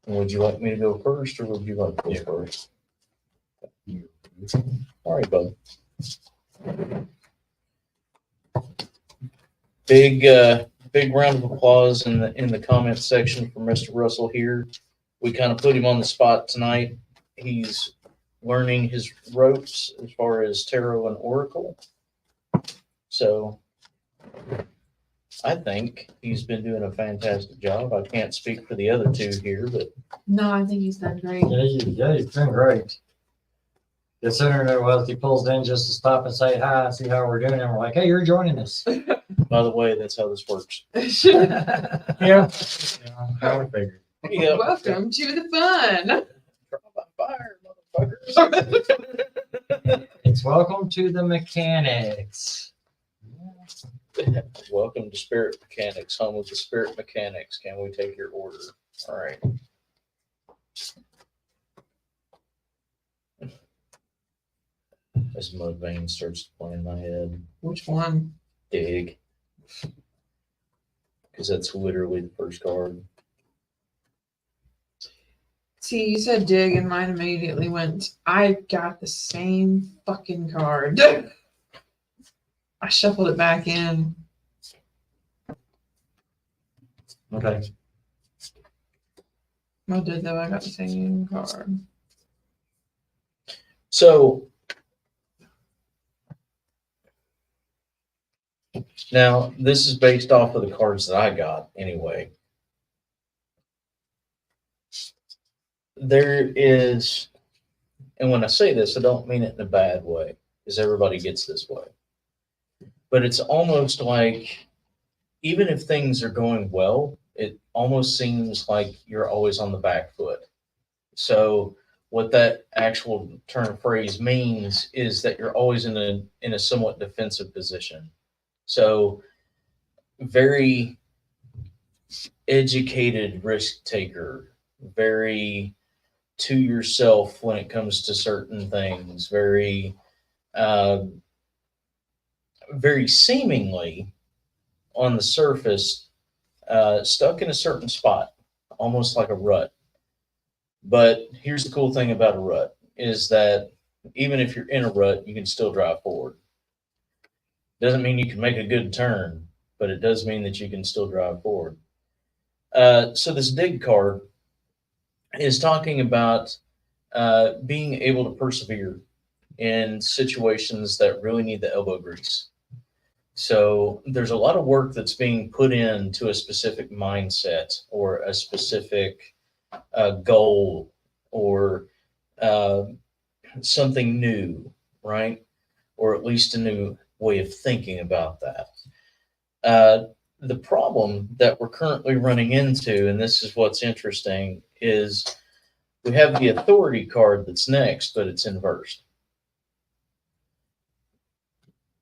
Would you like me to go first, or would you like to go first? All right, bud. Big round of applause in the comment section for Mr. Russell here. We kind of put him on the spot tonight. He's learning his ropes as far as tarot and oracle. So I think he's been doing a fantastic job. I can't speak for the other two here, but No, I think he's done great. Yeah, he's been great. Considering it was, he pulls in just to stop and say hi, see how we're doing, and we're like, hey, you're joining us. by the way, that's how this works. Yeah. How we figured. Yeah. Welcome to the fun. Trial by fire, motherfuckers. It's welcome to the mechanics. Welcome to Spirit Mechanics, home of the Spirit Mechanics. Can we take your order? All right. As Mudvayne starts to play in my head, Which one? dig. Because that's literally the first card. See, you said dig, and mine immediately went. I got the same fucking card. I shuffled it back in. Okay. I did though. I got the same card. So now this is based off of the cards that I got anyway. There is, and when I say this, I don't mean it in a bad way, because everybody gets this way. But it's almost like, even if things are going well, it almost seems like you're always on the back foot. So what that actual turn of phrase means is that you're always in a somewhat defensive position. So very educated risk taker, very to yourself when it comes to certain things, very seemingly on the surface stuck in a certain spot, almost like a rut. But here's the cool thing about a rut is that even if you're in a rut, you can still drive forward. Doesn't mean you can make a good turn, but it does mean that you can still drive forward. So this dig card is talking about being able to persevere in situations that really need the elbow grease. So there's a lot of work that's being put into a specific mindset or a specific goal or something new, right? Or at least a new way of thinking about that. The problem that we're currently running into, and this is what's interesting, is we have the authority card that's next, but it's inversed.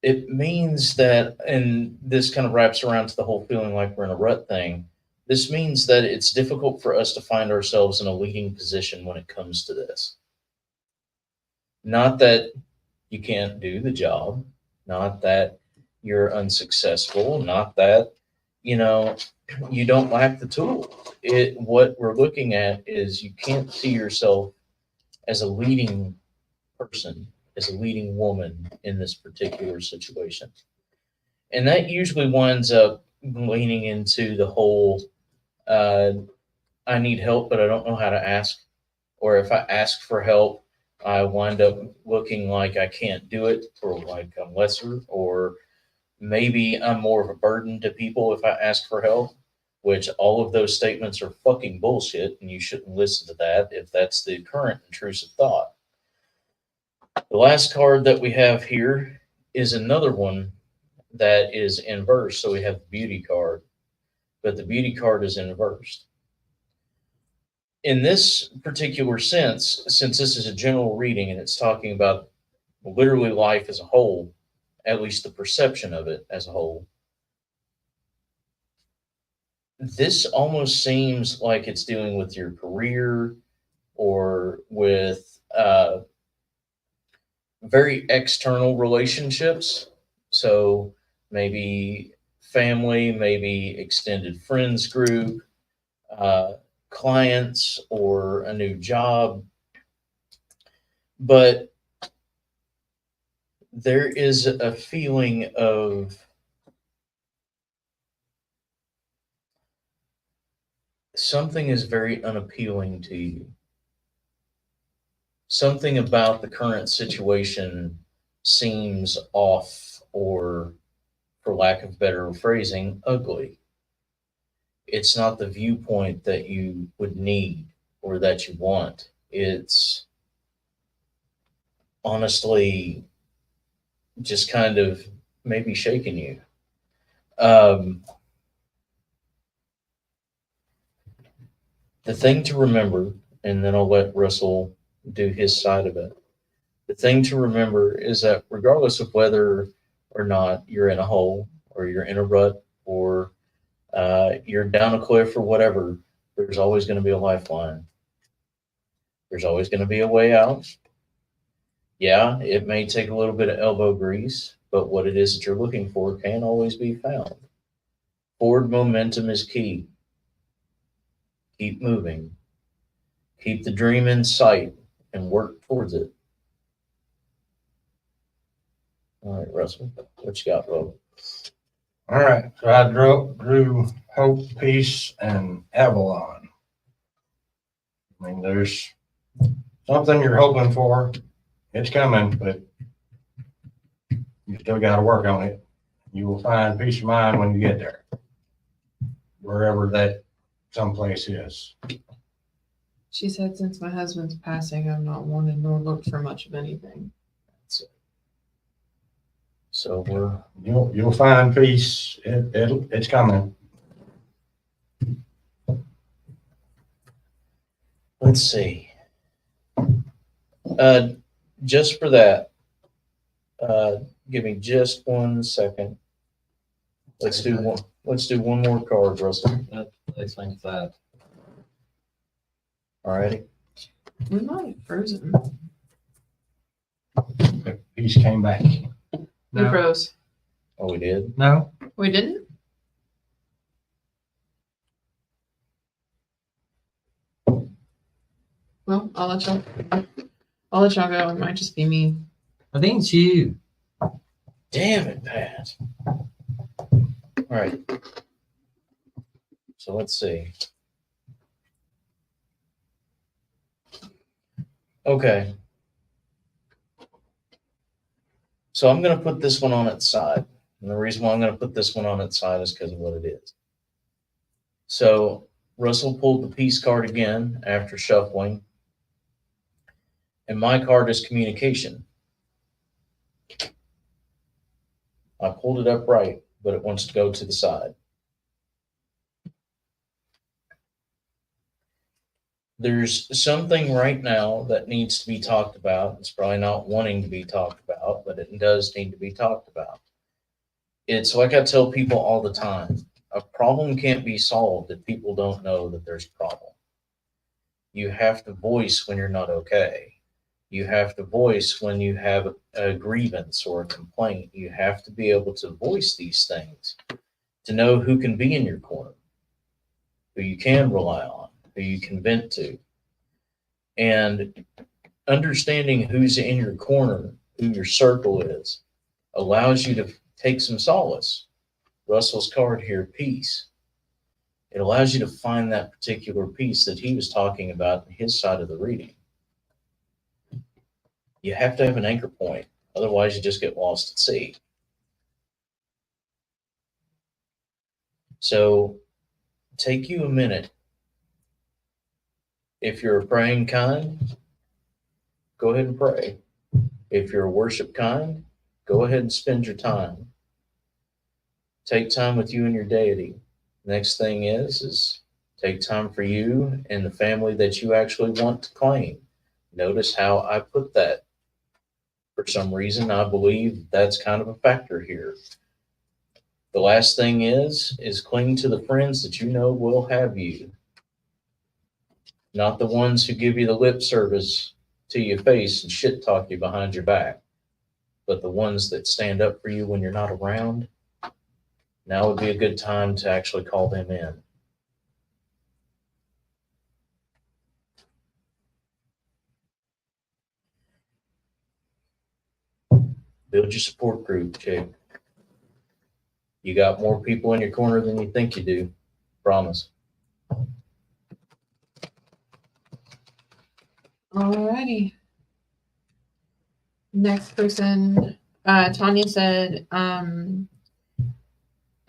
It means that, and this kind of wraps around to the whole feeling like we're in a rut thing. This means that it's difficult for us to find ourselves in a leading position when it comes to this. Not that you can't do the job, not that you're unsuccessful, not that, you don't lack the tools. What we're looking at is you can't see yourself as a leading person, as a leading woman in this particular situation. And that usually winds up leaning into the whole, I need help, but I don't know how to ask. Or if I ask for help, I wind up looking like I can't do it, or like I'm lesser, or maybe I'm more of a burden to people if I ask for help, which all of those statements are fucking bullshit, and you shouldn't listen to that if that's the current intrusive thought. The last card that we have here is another one that is inverse. So we have the beauty card, but the beauty card is inversed. In this particular sense, since this is a general reading and it's talking about literally life as a whole, at least the perception of it as a whole, this almost seems like it's dealing with your career or with very external relationships. So maybe family, maybe extended friends group, clients, or a new job. But there is a feeling of something is very unappealing to you. Something about the current situation seems off, or, for lack of better phrasing, ugly. It's not the viewpoint that you would need or that you want. It's honestly just kind of maybe shaking you. The thing to remember, and then I'll let Russell do his side of it. The thing to remember is that regardless of whether or not you're in a hole or you're in a rut or you're down a cliff or whatever, there's always going to be a lifeline. There's always going to be a way out. Yeah, it may take a little bit of elbow grease, but what it is that you're looking for can always be found. Forward momentum is key. Keep moving. Keep the dream in sight and work towards it. All right, Russell, what you got, bro? All right, so I drew Hope, Peace, and Avalon. I mean, there's something you're hoping for. It's coming, but you still got to work on it. You will find peace of mind when you get there, wherever that someplace is. She said, since my husband's passing, I've not wanted nor looked for much of anything. So You'll find peace. It's coming. let's see. Just for that, give me just 1 second. Let's do one more card, Russell. I think that. All righty. We might have frozen. Peace came back. We No, froze. Oh, we did? no, We didn't? Well, I'll let y'all go. It might just be me. I think it's you. Damn it, Pat. All right. So let's see. Okay. So I'm going to put this one on its side. And the reason why I'm going to put this one on its side is because of what it is. So Russell pulled the peace card again after shuffling. And my card is communication. I pulled it up right, but it wants to go to the side. There's something right now that needs to be talked about. It's probably not wanting to be talked about, but it does need to be talked about. It's like I tell people all the time, a problem can't be solved if people don't know that there's a problem. You have to voice when you're not okay. You have to voice when you have a grievance or a complaint. You have to be able to voice these things to know who can be in your corner, who you can rely on, who you can vent to. And understanding who's in your corner, who your circle is, allows you to take some solace. Russell's card here, peace. It allows you to find that particular peace that he was talking about in his side of the reading. you have to have an anchor point. Otherwise, you just get lost at sea. So take you a minute. If you're a praying kind, go ahead and pray. If you're a worship kind, go ahead and spend your time. Take time with you and your deity. Next thing is take time for you and the family that you actually want to claim. Notice how I put that. For some reason, I believe that's kind of a factor here. The last thing is cling to the friends that you know will have you. Not the ones who give you the lip service to your face and shit talk you behind your back, but the ones that stand up for you when you're not around. Now would be a good time to actually call them in. Build your support group, chick. You got more people in your corner than you think you do. Promise. Alrighty. Next person, Tanya said, if I'm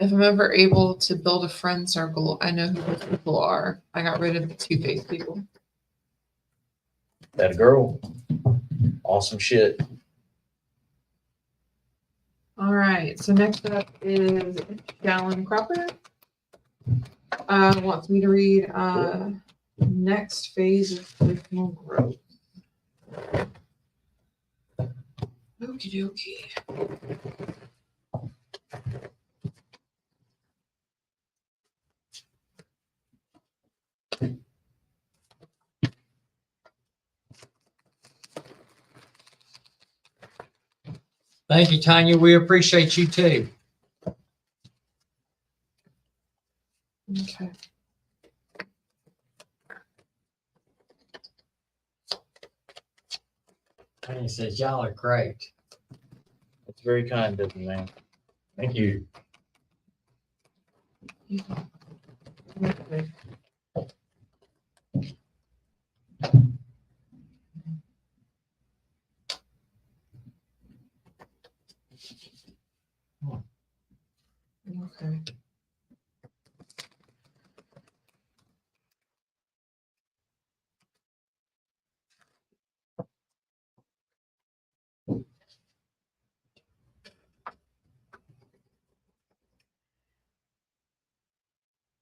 ever able to build a friend circle, I know who those people are. I got rid of the two-faced people. That a girl. Awesome shit. All right. So next up is Gallon Cropper. Wants me to read next phase of personal growth. Okie dokie. Thank you, Tanya. We appreciate you too. Okay. Tanya says, y'all are great. It's very kind of you, man. Thank you. Okay. Okay.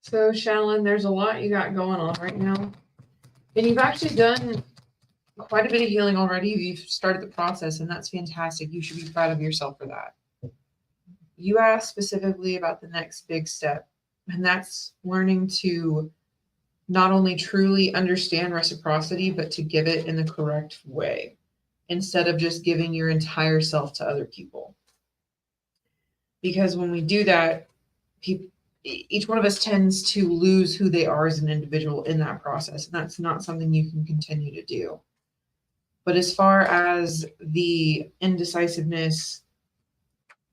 So, Shalyn, there's a lot you got going on right now. And you've actually done quite a bit of healing already. You've started the process, and that's fantastic. You should be proud of yourself for that. You asked specifically about the next big step, and that's learning to not only truly understand reciprocity, but to give it in the correct way instead of just giving your entire self to other people. Because when we do that, each one of us tends to lose who they are as an individual in that process. And that's not something you can continue to do. But as far as the indecisiveness,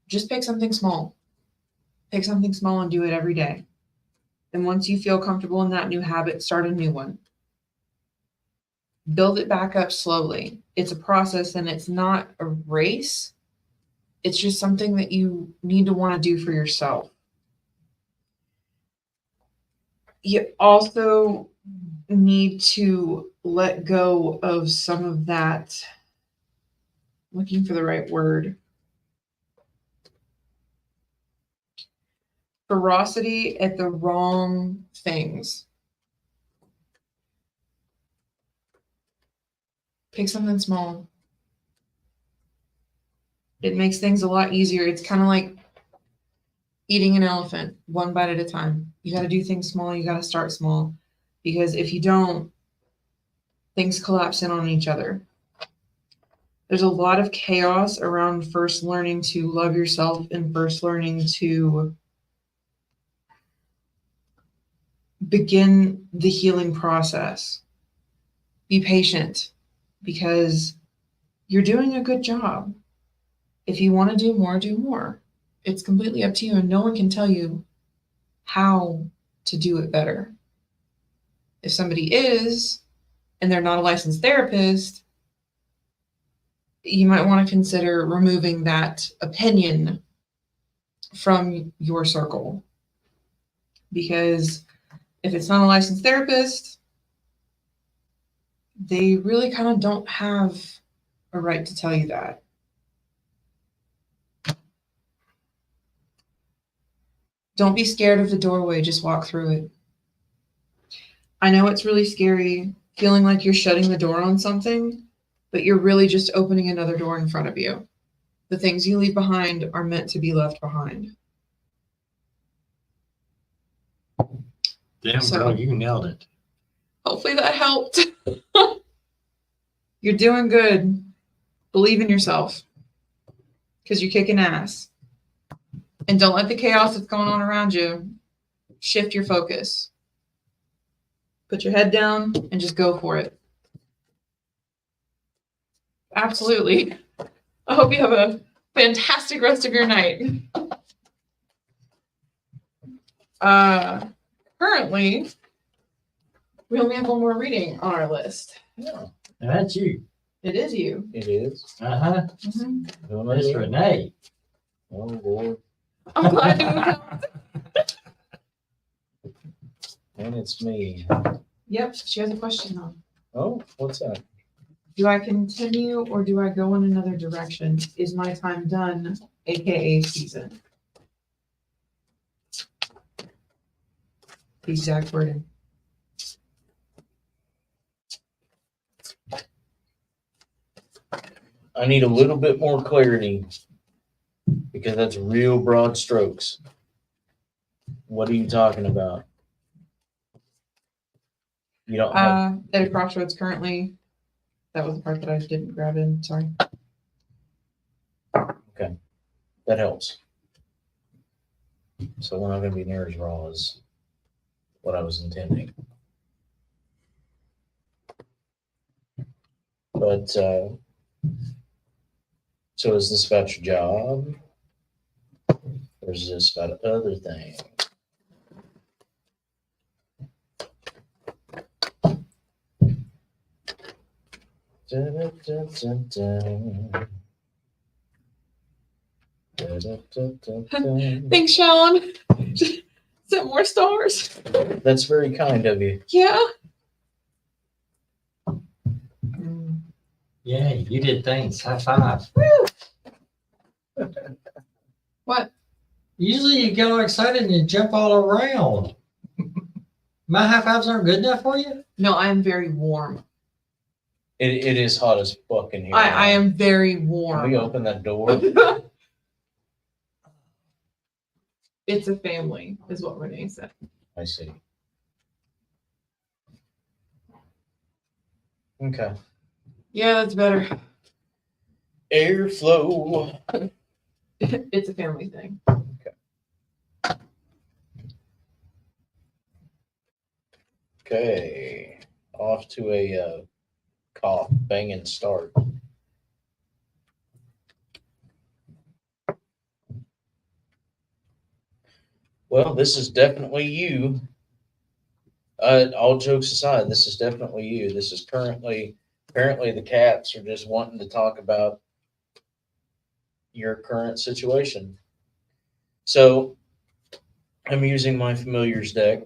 just pick something small. Pick something small and do it every day. And once you feel comfortable in that new habit, start a new one. Build it back up slowly. It's a process and it's not a race. It's just something that you need to want to do for yourself. You also need to let go of some of that, looking for the right word, ferocity at the wrong things. Pick something small. It makes things a lot easier. It's kind of like eating an elephant, one bite at a time. You got to do things small. You got to start small. Because if you don't, things collapse in on each other. There's a lot of chaos around first learning to love yourself and first learning to begin the healing process. Be patient because you're doing a good job. If you want to do more, do more. It's completely up to you, and no one can tell you how to do it better. If somebody is, and they're not a licensed therapist, you might want to consider removing that opinion from your circle. Because if it's not a licensed therapist, they really kind of don't have a right to tell you that. Don't be scared of the doorway, just walk through it. I know it's really scary feeling like you're shutting the door on something, but you're really just opening another door in front of you. The things you leave behind are meant to be left behind. Damn, So- girl, you nailed it. Hopefully that helped. You're doing good. Believe in yourself because you're kicking ass. And don't let the chaos that's going on around you shift your focus. Put your head down and just go for it. Absolutely. I hope you have a fantastic rest of your night. Currently, we only have one more reading on our list. Yeah, And that's you. It is you. it is. Uh-huh. Who am I It's doing? Renee. Oh, Lord. I'm glad to move out. And it's me. Yep, she has a question on. Oh, what's that? Do I continue or do I go in another direction? Is my time done, aka season? The exact wording. I need a little bit more clarity because that's real broad strokes. What are you talking about? You don't have, At a crossroads currently. That was the part that I didn't grab in, sorry. that helps. So we're not going to be near as raw as what I was intending. But, so is this about your job? Or is this about other things? Dun, dun, dun, dun, dun. Dun, dun, dun, dun, dun. Thanks, Sean. Set more stars. That's very kind of you. Yeah. Yeah, you did things. High five. What? Usually you get all excited and you jump all around. My high fives aren't good enough for you? No, I am very warm. It is hot as fuck in here. I am very Can we warm. open that door? It's a family, is what Renee said. I see. Okay. Yeah, that's better. Airflow. It's a family thing. Okay. Off to a cough, banging start. Well, this is definitely you. All jokes aside, this is definitely you. This is apparently the cats are just wanting to talk about your current situation. So I'm using my familiars deck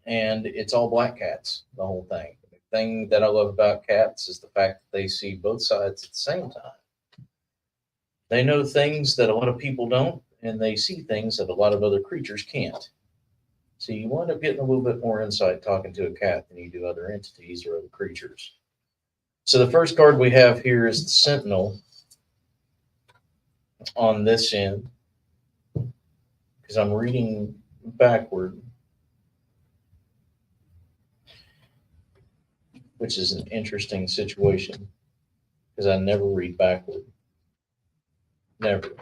and it's all black cats, the whole thing. The thing that I love about cats is the fact that they see both sides at the same time. They know things that a lot of people don't, and they see things that a lot of other creatures can't. So you wind up getting a little bit more insight talking to a cat than you do other entities or other creatures. So the first card we have here is the Sentinel on this end, because I'm reading backward, which is an interesting situation because I never read backward. Never.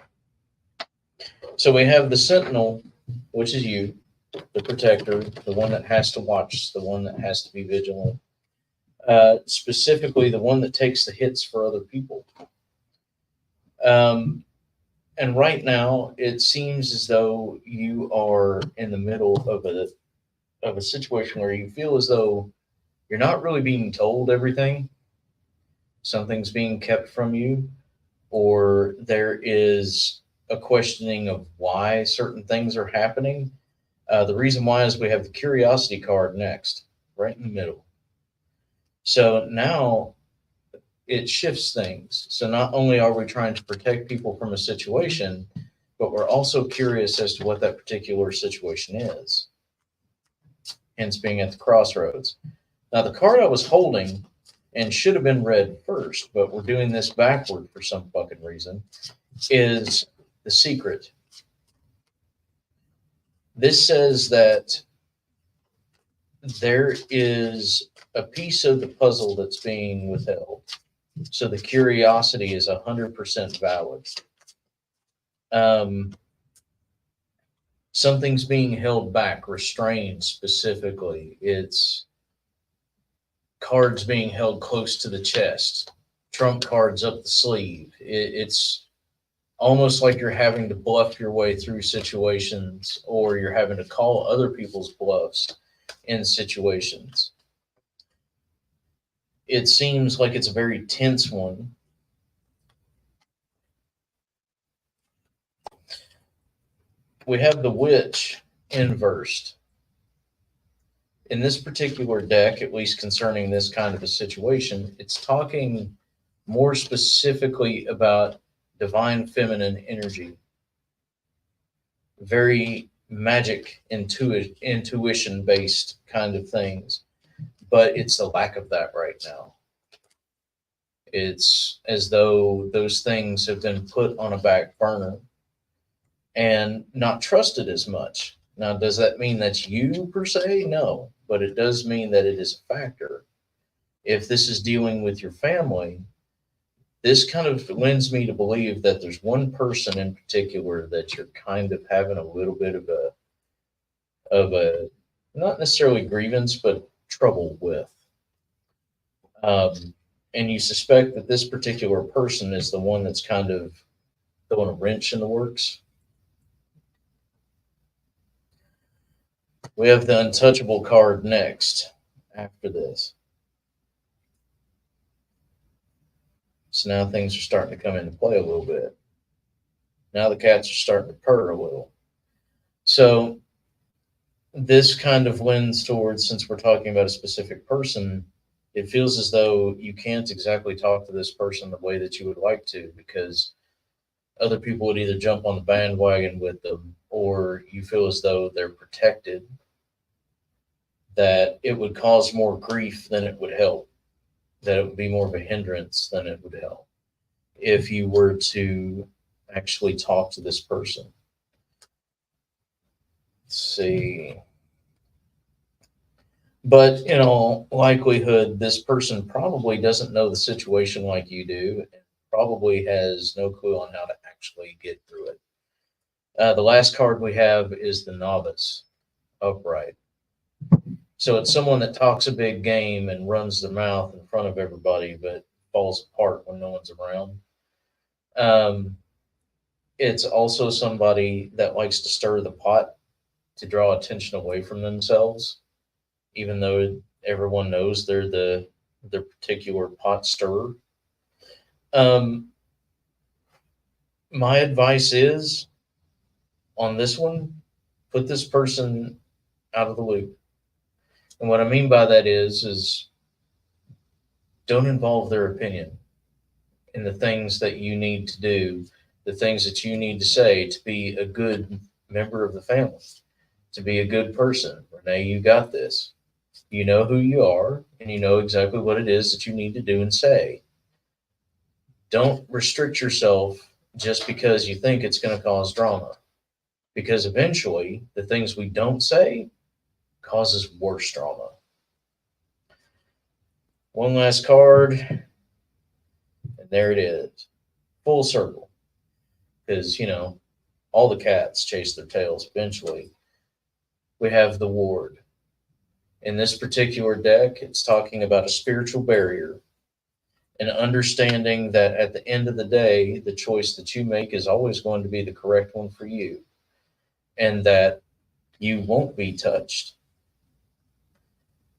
So we have the Sentinel, which is you, the protector, the one that has to watch, the one that has to be vigilant, specifically the one that takes the hits for other people. And right now, it seems as though you are in the middle of a situation where you feel as though you're not really being told everything, something's being kept from you, or there is a questioning of why certain things are happening. The reason why is we have the curiosity card next, right in the middle. So now it shifts things. So not only are we trying to protect people from a situation, but we're also curious as to what that particular situation is. Hence being at the crossroads. Now, the card I was holding and should have been read first, but we're doing this backward for some fucking reason, is the secret. This says that there is a piece of the puzzle that's being withheld. So the curiosity is 100% valid. Something's being held back, restrained specifically. It's cards being held close to the chest, trump cards up the sleeve. It's almost like you're having to bluff your way through situations, or you're having to call other people's bluffs in situations. It seems like it's a very tense one. We have the witch inversed. In this particular deck, at least concerning this kind of a situation, it's talking more specifically about divine feminine energy, very magic, intuition based kind of things. But it's the lack of that right now. It's as though those things have been put on a back burner and not trusted as much. Now, does that mean that's you per se? No, but it does mean that it is a factor. If this is dealing with your family, this kind of lends me to believe that there's one person in particular that you're kind of having a little bit of a not necessarily grievance, but trouble with. And you suspect that this particular person is the one that's kind of throwing a wrench in the works. We have the untouchable card next after this. So now things are starting to come into play a little bit. Now the cats are starting to purr a little. So this kind of lends towards, since we're talking about a specific person, it feels as though you can't exactly talk to this person the way that you would like to, because other people would either jump on the bandwagon with them, or you feel as though they're protected, that it would cause more grief than it would help, that it would be more of a hindrance than it would help if you were to actually talk to this person. Let's see. But in all likelihood, this person probably doesn't know the situation like you do, and probably has no clue on how to actually get through it. The last card we have is the novice upright. So it's someone that talks a big game and runs their mouth in front of everybody, but falls apart when no one's around. It's also somebody that likes to stir the pot to draw attention away from themselves, even though everyone knows they're the particular pot stirrer. My advice is, on this one, put this person out of the loop. And what I mean by that is don't involve their opinion in the things that you need to do, the things that you need to say to be a good member of the family, to be a good person. Renee, you got this. You know who you are, and you know exactly what it is that you need to do and say. Don't restrict yourself just because you think it's going to cause drama, because eventually the things we don't say causes worse drama. One last card, and there it is. Full circle. Because, all the cats chase their tails eventually. We have the ward. In this particular deck, it's talking about a spiritual barrier, and understanding that at the end of the day, the choice that you make is always going to be the correct one for you, and that you won't be touched.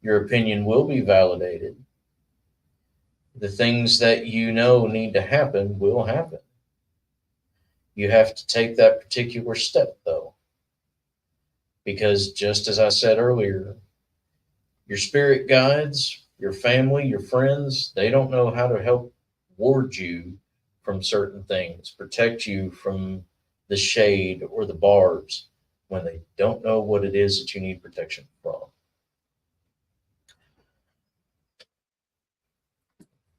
Your opinion will be validated. The things that you know need to happen will happen. You have to take that particular step, though. Because just as I said earlier, your spirit guides, your family, your friends, they don't know how to help ward you from certain things, protect you from the shade or the barbs when they don't know what it is that you need protection from.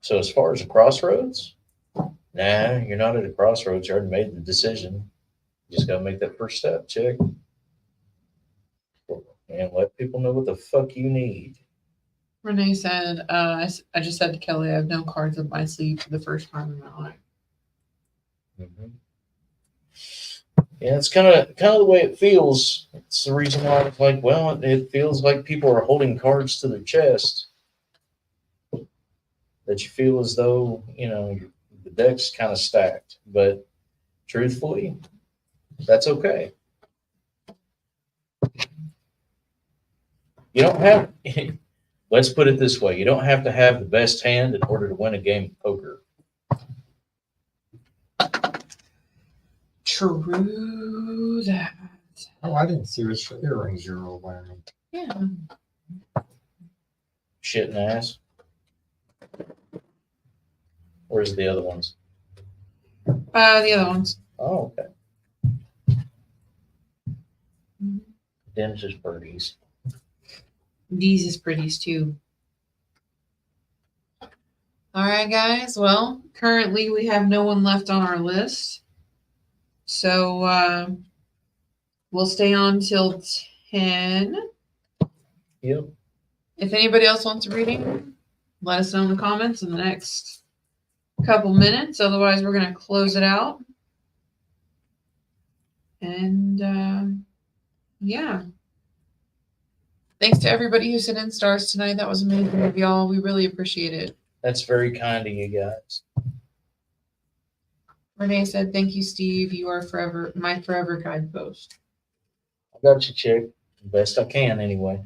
So as far as a crossroads, nah, you're not at a crossroads. You already made the decision. You just got to make that first step, check. And let people know what the fuck you need. Renee said, I just said to Kelly, I have no cards up my sleeve for the first time in my life. Yeah, it's kind of the way it feels. It's the reason why it's like, well, it feels like people are holding cards to their chest. That you feel as though, the deck's kind of stacked. But truthfully, that's okay. You don't have, let's put it this way, you don't have to have the best hand in order to win a game of poker. True that. Oh, I didn't see which earrings you were wearing. Yeah. Shit and ass. Where's the other ones? The other ones. Oh, okay. Them's just birdies. These is pretties too. All right, guys. Well, currently we have no one left on our list. So we'll stay on till 10. Yep. If anybody else wants a reading, let us know in the comments in the next couple minutes. Otherwise, we're going to close it out. And yeah. Thanks to everybody who sent in stars tonight. That was amazing of y'all. We really appreciate it. That's very kind of you guys. Renee said, "Thank you, Steve. You are forever my forever guidepost." I got you, chick. Best I can, anyway.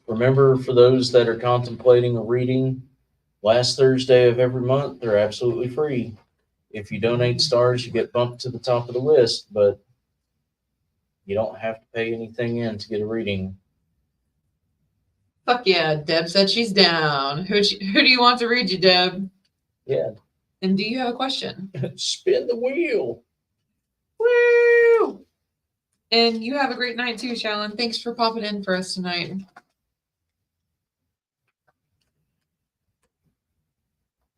Remember, for those that are contemplating a reading, last Thursday of every month, they're absolutely free. If you donate stars, you get bumped to the top of the list, but you don't have to pay anything in to get a reading. Fuck yeah, Deb said she's down. Who do you want to read you, Deb? Yeah. And do you have a question? Spin the wheel. Woo! And you have a great night too, Shalyn. Thanks for popping in for us tonight.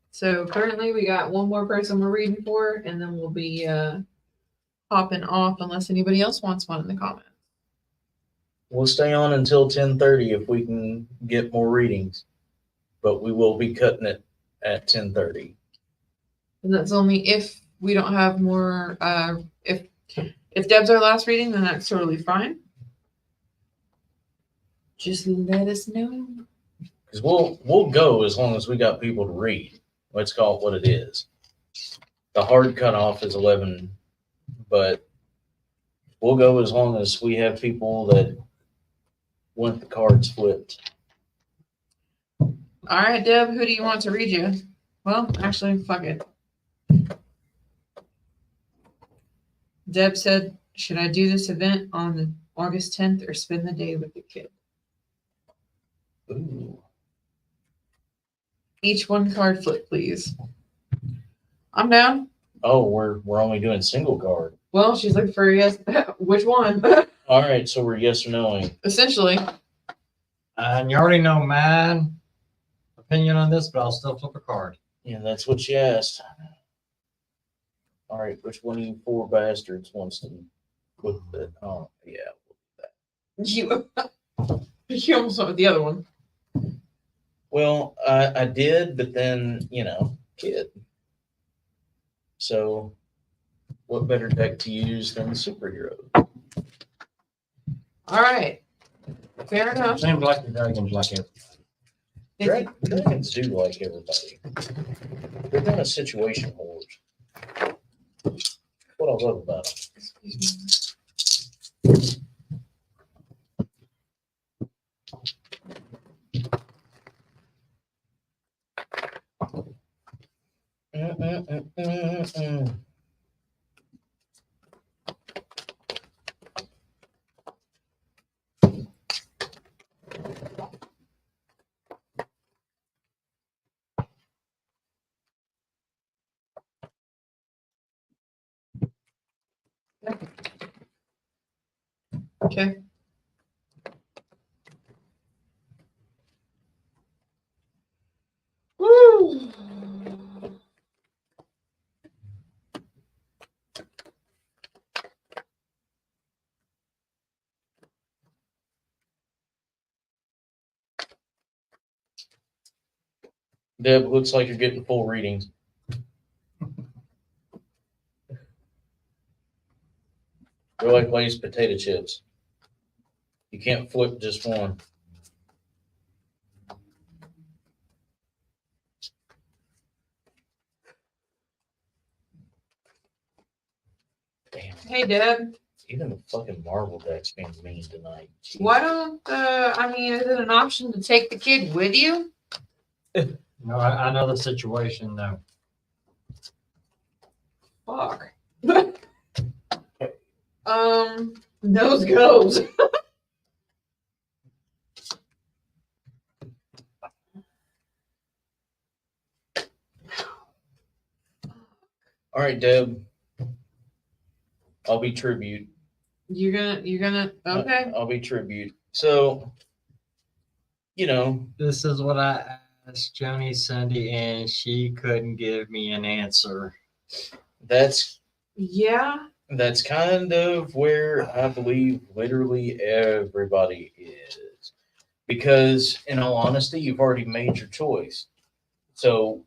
So currently we got one more person we're reading for, and then we'll be popping off unless anybody else wants one in the comments. We'll stay on until 10:30 if we can get more readings, but we will be cutting it at 10:30. And that's only if we don't have more. If Deb's our last reading, then that's totally fine. Just let us know. Because we'll go as long as we got people to read. Let's call it what it is. The hard cutoff is 11, but we'll go as long as we have people that want the cards flipped. All right, Deb, who do you want to read you? Well, actually, fuck it. Deb said, should I do this event on August 10th or spend the day with the kid? Ooh. Each one card flip, please. I'm down. Oh, we're only doing single card. Well, she's looking for a yes. Which one? All right, so we're yes or noing. Essentially. And you already know my opinion on this, but I'll still flip a card. Yeah, that's what you asked. All right, which one of you four bastards wants to put that? Oh, yeah. You almost went with the other one. Well, I did, but then, kid. So, what better deck to use than the superhero? All right. Fair enough. Seems like the dragons like it. Dragons do like everybody. They're kind of situation whores. What I love about them. Excuse me. Okay. Woo! Deb, looks like you're getting full readings. They're like Lay's potato chips. You can't flip just one. Damn, Hey, Deb. even the fucking Marvel deck's being mean tonight. Jeez. Why don't, I mean, is it an option to take the kid with you? No, I know the situation though. Fuck. Nose goes. All right, Deb. I'll be tribute. You're gonna, okay. I'll be tribute. So, you know, This is what I asked Joni Sunday, and she couldn't give me an answer. that's Yeah. kind of where I believe literally everybody is. Because in all honesty, you've already made your choice. So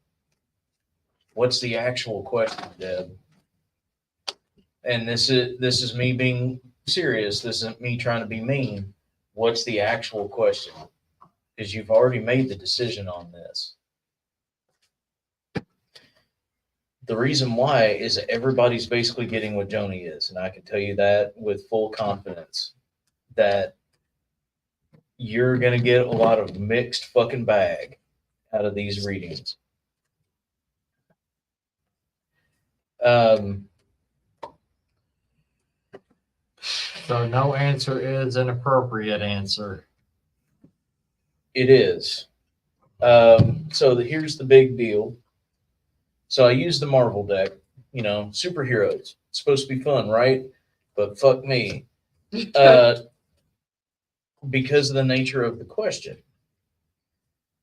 what's the actual question, Deb? And this is me being serious. This isn't me trying to be mean. What's the actual question? Because you've already made the decision on this. The reason why is that everybody's basically getting what Joni is, and I can tell you that with full confidence that you're gonna get a lot of mixed fucking bag out of these readings. So no answer is an appropriate answer. It is. Here's the big deal. So I use the Marvel deck, you know, superheroes. It's supposed to be fun, right? But fuck me. Because of the nature of the question.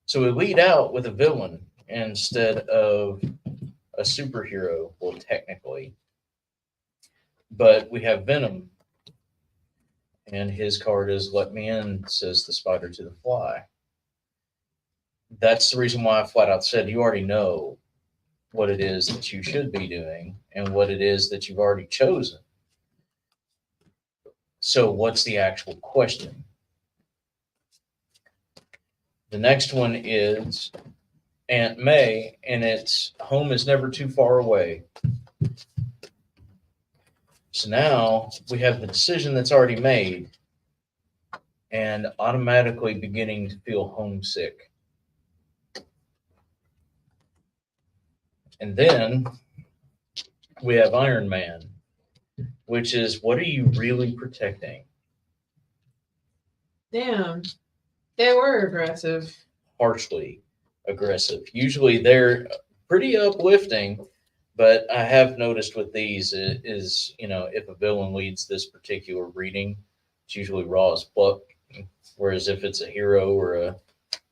So we lead out with a villain instead of a superhero, well, technically. But we have Venom. And his card is Let Me In, says the spider to the fly. That's the reason why I flat out said you already know what it is that you should be doing and what it is that you've already chosen. So what's the actual question? The next one is Aunt May, and it's home is never too far away. So now we have the decision that's already made and automatically beginning to feel homesick. And then we have Iron Man, which is what are you really protecting? Damn. They were aggressive. Harshly aggressive. Usually they're pretty uplifting, but I have noticed with these is, you know, if a villain leads this particular reading, it's usually raw as fuck. Whereas if it's a hero or a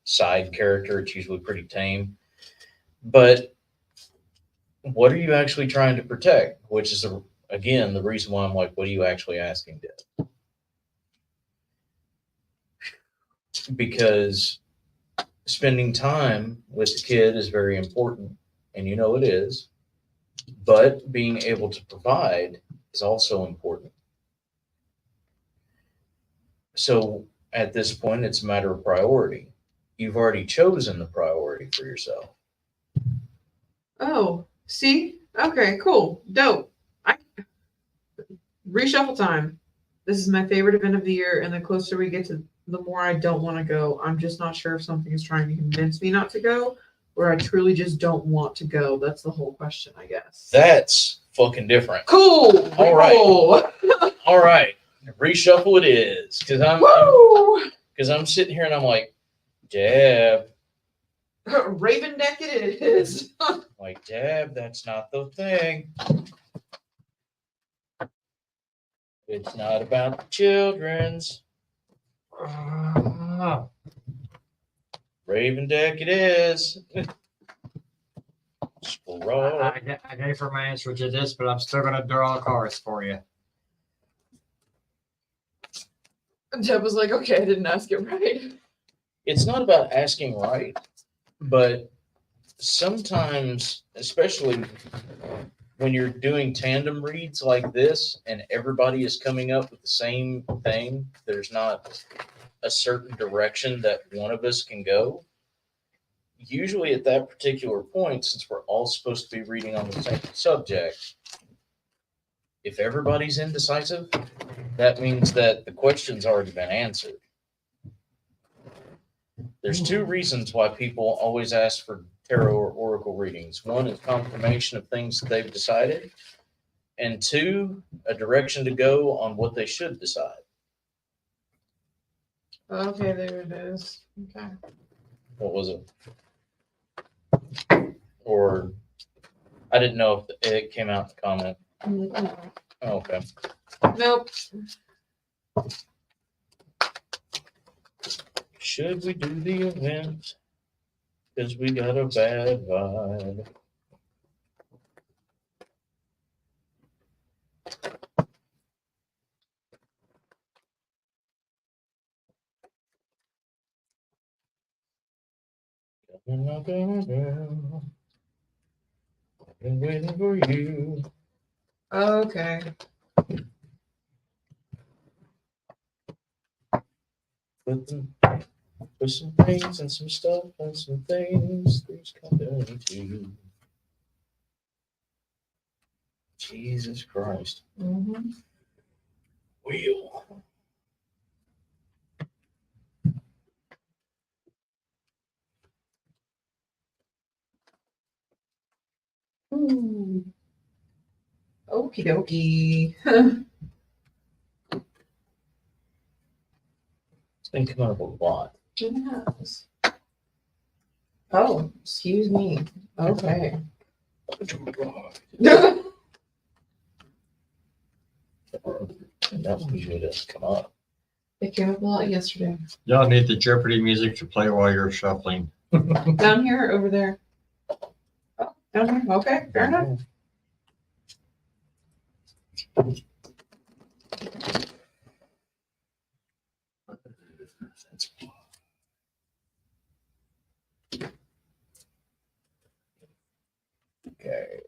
side character, it's usually pretty tame. But what are you actually trying to protect? Which is, again, the reason why I'm like, what are you actually asking, Deb? Because spending time with the kid is very important, and you know it is. But being able to provide is also important. So at this point, it's a matter of priority. You've already chosen the priority for yourself. Oh, see? Okay, cool. Dope. Reshuffle time. This is my favorite event of the year, and the closer we get to the more I don't want to go. I'm just not sure if something is trying to convince me not to go, where I truly just don't want to go. That's the whole question, I guess. That's fucking different. Cool. All right. Cool. All right, reshuffle it is, because Woo! I'm sitting here and I'm like, Deb, Raven Deck it is. like Deb, that's not the thing. It's not about the children's. Raven Deck it is. Scroll. I gave her my answer to this, but I'm still gonna draw cards for you. Deb was like, okay, I didn't ask it right. It's not about asking right, but sometimes, especially when you're doing tandem reads like this and everybody is coming up with the same thing, there's not a certain direction that one of us can go. Usually at that particular point, since we're all supposed to be reading on the same subject, if everybody's indecisive, that means that the question's already been answered. There's two reasons why people always ask for tarot or oracle readings. One is confirmation of things that they've decided, and two, a direction to go on what they should decide. Okay, there it is. Okay. What was it? Or I didn't know if it came out in the comment. Oh, okay. Nope. Should we do the event? Because we got a bad vibe. I've been waiting for you. Okay. Put some things and some stuff and some things. There's company too. Jesus Christ. Mm-hmm. Wheel. Okie dokie. It's been coming up a lot. Yes. Oh, excuse me. Okay. And that one usually doesn't come up. It came up a lot yesterday. Y'all need the Jeopardy music to play while you're shuffling. Down here or over there? Oh, down here. Okay, fair enough. Okay.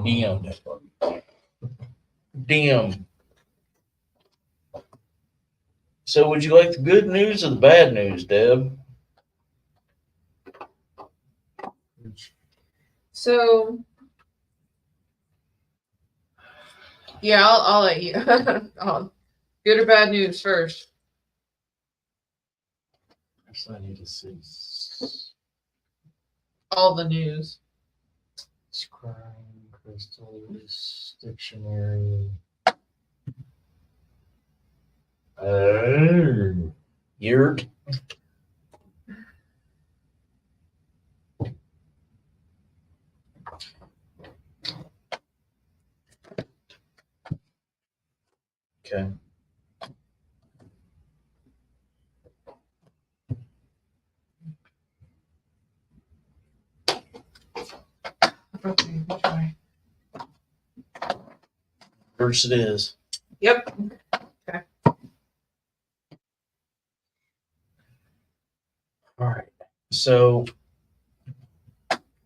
DM. DM. So would you like the good news or the bad news, Deb? So, yeah, I'll let you. Good or bad news first? Actually, I need to see. All the news. Scrying, crystals, dictionary. Oh. Yurt. Okay. Okay, which way? First it is. Yep. All right. So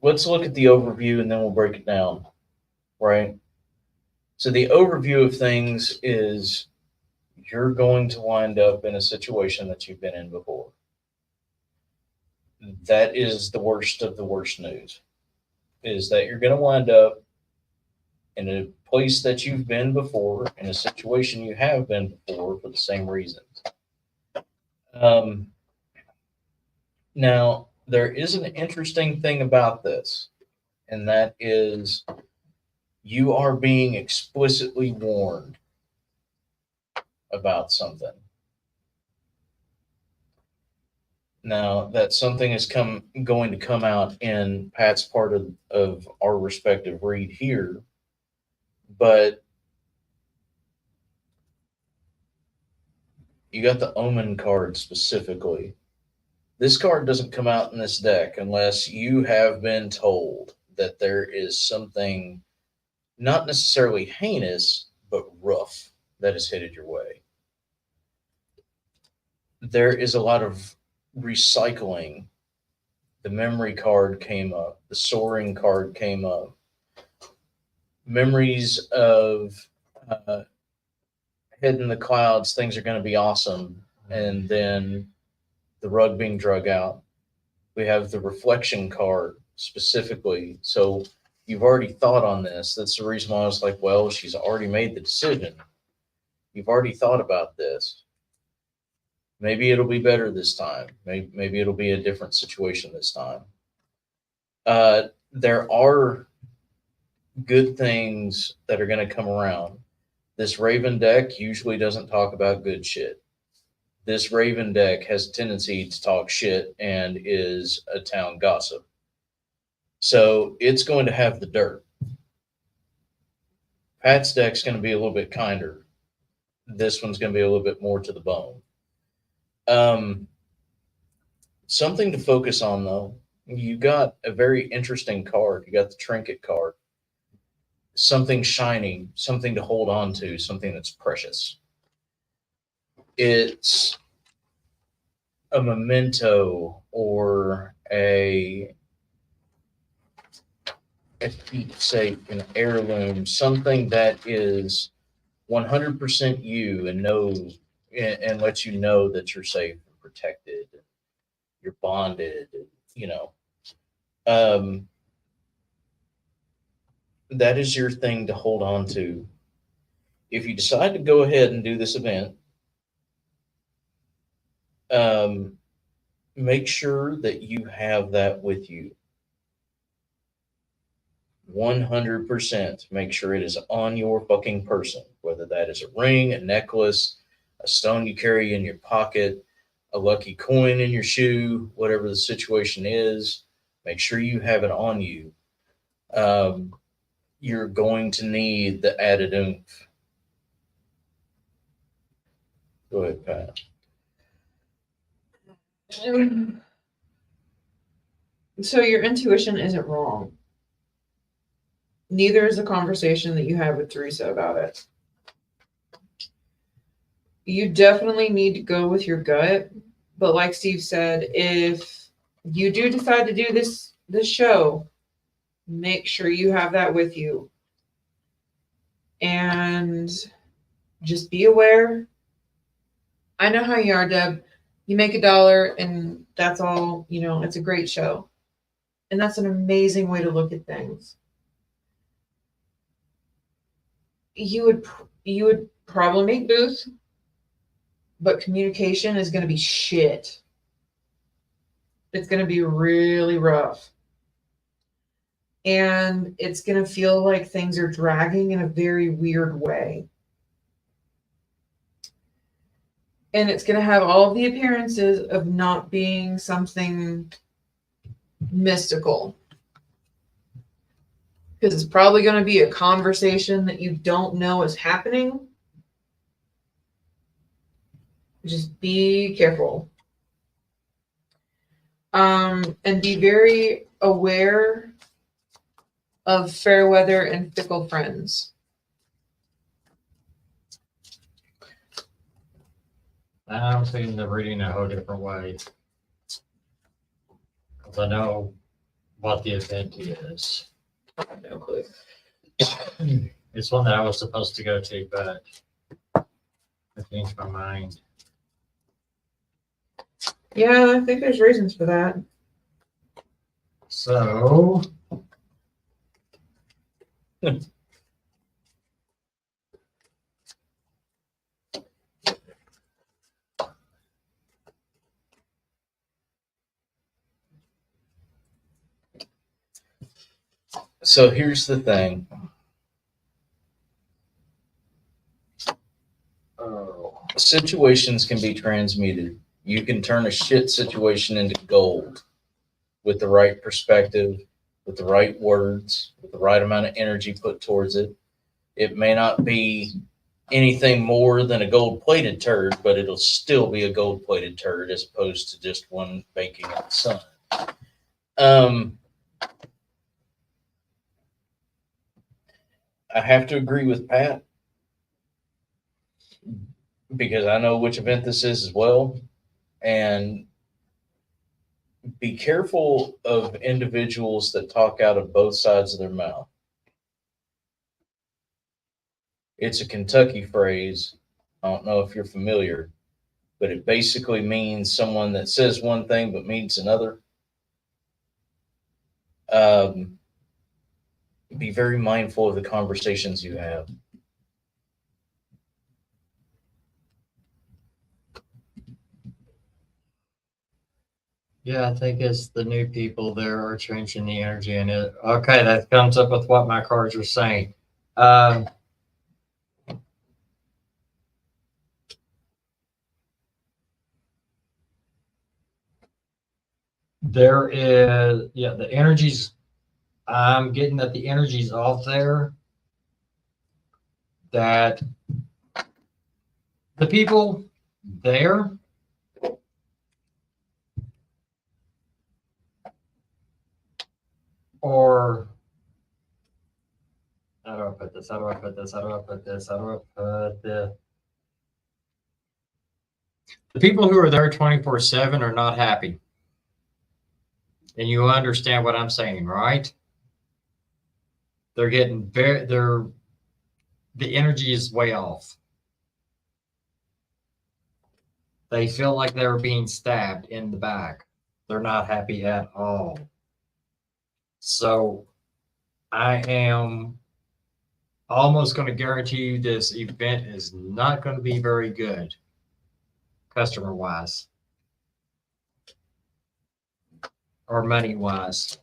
let's look at the overview and then we'll break it down. Right. So the overview of things is you're going to wind up in a situation that you've been in before. That is the worst of the worst news, is that you're going to wind up in a place that you've been before, in a situation you have been before for the same reasons. Um, now, there is an interesting thing about this, and that is you are being explicitly warned about something. Now, that something is going to come out in Pat's part of our respective read here, but you got the Omen card specifically. This card doesn't come out in this deck unless you have been told that there is something not necessarily heinous, but rough that is headed your way. There is a lot of recycling. The memory card came up, the soaring card came up. Memories of head in the clouds, things are going to be awesome, and then the rug being drug out. We have the reflection card specifically. So you've already thought on this. That's the reason why I was like, well, she's already made the decision. You've already thought about this. Maybe it'll be better this time. Maybe it'll be a different situation this time. There are good things that are going to come around. This Raven deck usually doesn't talk about good shit. This Raven deck has a tendency to talk shit and is a town gossip. So it's going to have the dirt. Pat's deck's going to be a little bit kinder. This one's going to be a little bit more to the bone. Something to focus on, though. You got a very interesting card. You got the trinket card. Something shiny, something to hold on to, something that's precious. It's a memento or a keepsake, an heirloom, something that is 100% you and knows and lets you know that you're safe and protected, you're bonded, you know. That is your thing to hold on to. If you decide to go ahead and do this event, make sure that you have that with you. 100% make sure it is on your fucking person, whether that is a ring, a necklace, a stone you carry in your pocket, a lucky coin in your shoe, whatever the situation is, make sure you have it on you. You're going to need the added oomph. Go ahead, Pat. So your intuition isn't wrong. Neither is the conversation that you have with Teresa about it. You definitely need to go with your gut. But like Steve said, if you do decide to do this show, make sure you have that with you. And just be aware. I know how you are, Deb. You make $1 and that's all, you know, it's a great show. And that's an amazing way to look at things. You would probably make booth, but communication is going to be shit. It's going to be really rough. And it's going to feel like things are dragging in a very weird way. And it's going to have all the appearances of not being something mystical. Because it's probably going to be a conversation that you don't know is happening. Just be careful. And be very aware of fair weather and fickle friends. I'm seeing the reading a whole different way. Because I know what the event is. I have no clue. It's one that I was supposed to go to, but I changed my mind. Yeah, I think there's reasons for that. So So here's the thing. Situations can be transmuted. You can turn a shit situation into gold with the right perspective, with the right words, with the right amount of energy put towards it. It may not be anything more than a gold plated turd, but it'll still be a gold plated turd as opposed to just one baking in the sun. I have to agree with Pat because I know which event this is as well. And be careful of individuals that talk out of both sides of their mouth. It's a Kentucky phrase. I don't know if you're familiar, but it basically means someone that says one thing but means another. Be very mindful of the conversations you have. Yeah, I think it's the new people there are changing the energy in it. Okay, that comes up with what my cards are saying. There is, yeah, the energy's, I'm getting that the energy's off there. That the people there or how do I put this? How do I put this? How do I put this? How do I put the people who are there 24/7 are not happy. And you understand what I'm saying, right? They're getting the energy is way off. They feel like they're being stabbed in the back. They're not happy at all. So I am almost going to guarantee you this event is not going to be very good customer wise or money wise.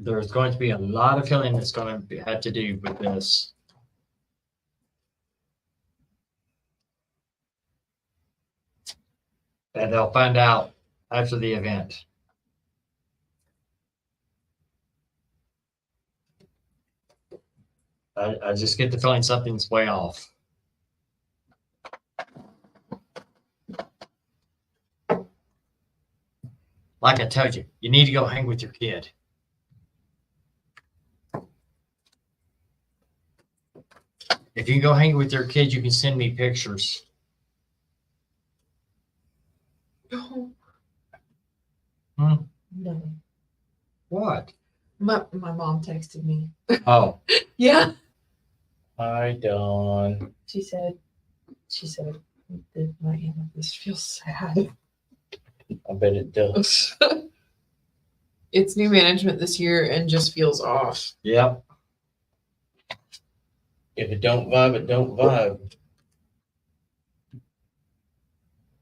There's going to be a lot of healing that's going to have to do with this. And they'll find out after the event. I just get the feeling something's way off. Like I told you, you need to go hang with your kid. If you can go hang with your kid, you can send me pictures. No. Hmm? No. What? My mom texted me. Oh, Yeah. Hi, Dawn. She said my amethyst feels sad. I bet it does. It's new management this year and just feels off. yep. If it don't vibe, it don't vibe.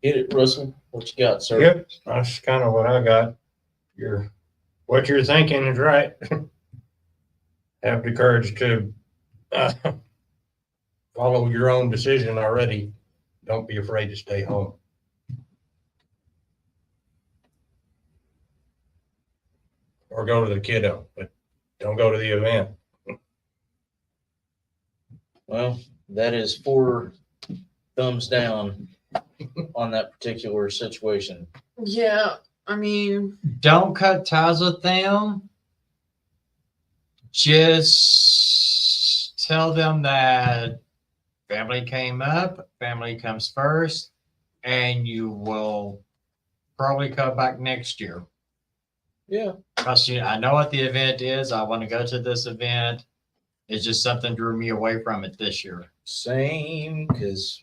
Hit it, Russell. What you got, sir? Yep, that's kind of what I got. What you're thinking is right. Have the courage to follow your own decision already. Don't be afraid to stay home. Or go to the kiddo, but don't go to the event. Well, that is 4 thumbs down on that particular situation. Yeah. I mean, Don't cut ties with them. Just tell them that family came up, family comes first, and you will probably come back next year. Yeah. Because I know what the event is. I want to go to this event. It's just something drew me away from it this year. Same, because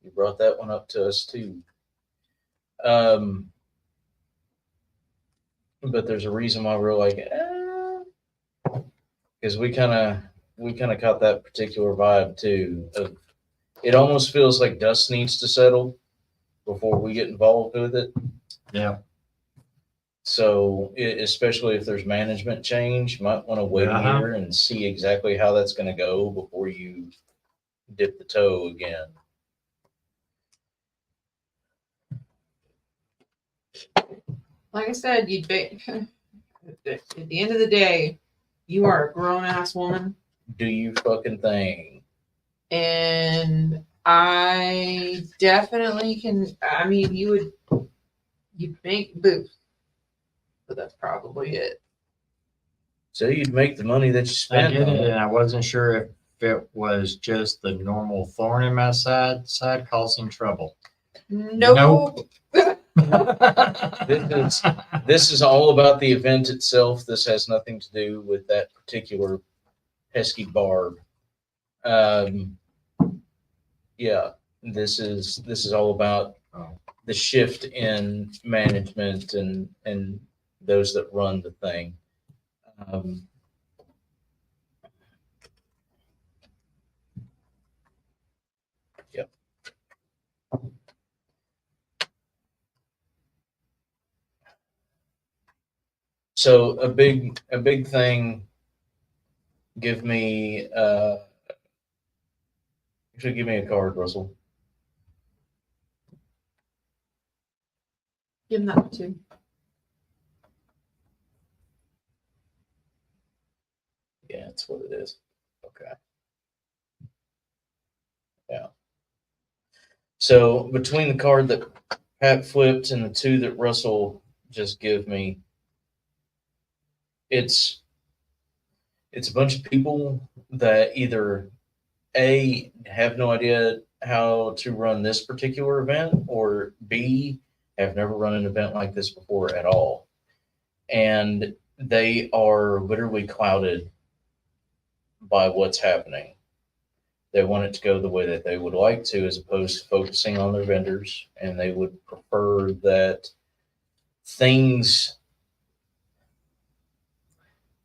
you brought that one up to us too. But there's a reason why we're like, because we kind of caught that particular vibe too. It almost feels like dust needs to settle before we get involved with it. Yeah. So especially if there's management change, you might want to wait a Uh-huh. year and see exactly how that's going to go before you dip the toe again. Like I said, you'd be at the end of the day, you are a grown ass woman, Do you fucking thing? and I definitely can. I mean, you'd make booth, but that's probably it. So you'd make the money that you I spend did on it, it. and I wasn't sure if it was just the normal thorn in my side causing trouble. Nope. This is all about the event itself. This has nothing to do with that particular pesky barb. Yeah, this is all about Oh. the shift in management and those that run the thing. Yep. So a big thing. Give me actually give me a card, Russell. Give him that too. Yeah, that's what it is. Okay. Yeah. So between the card that Pat flipped and the two that Russell just gave me, it's a bunch of people that either A, have no idea how to run this particular event, or B, have never run an event like this before at all. And they are literally clouded by what's happening. They want it to go the way that they would like to, as opposed to focusing on their vendors. And they would prefer that things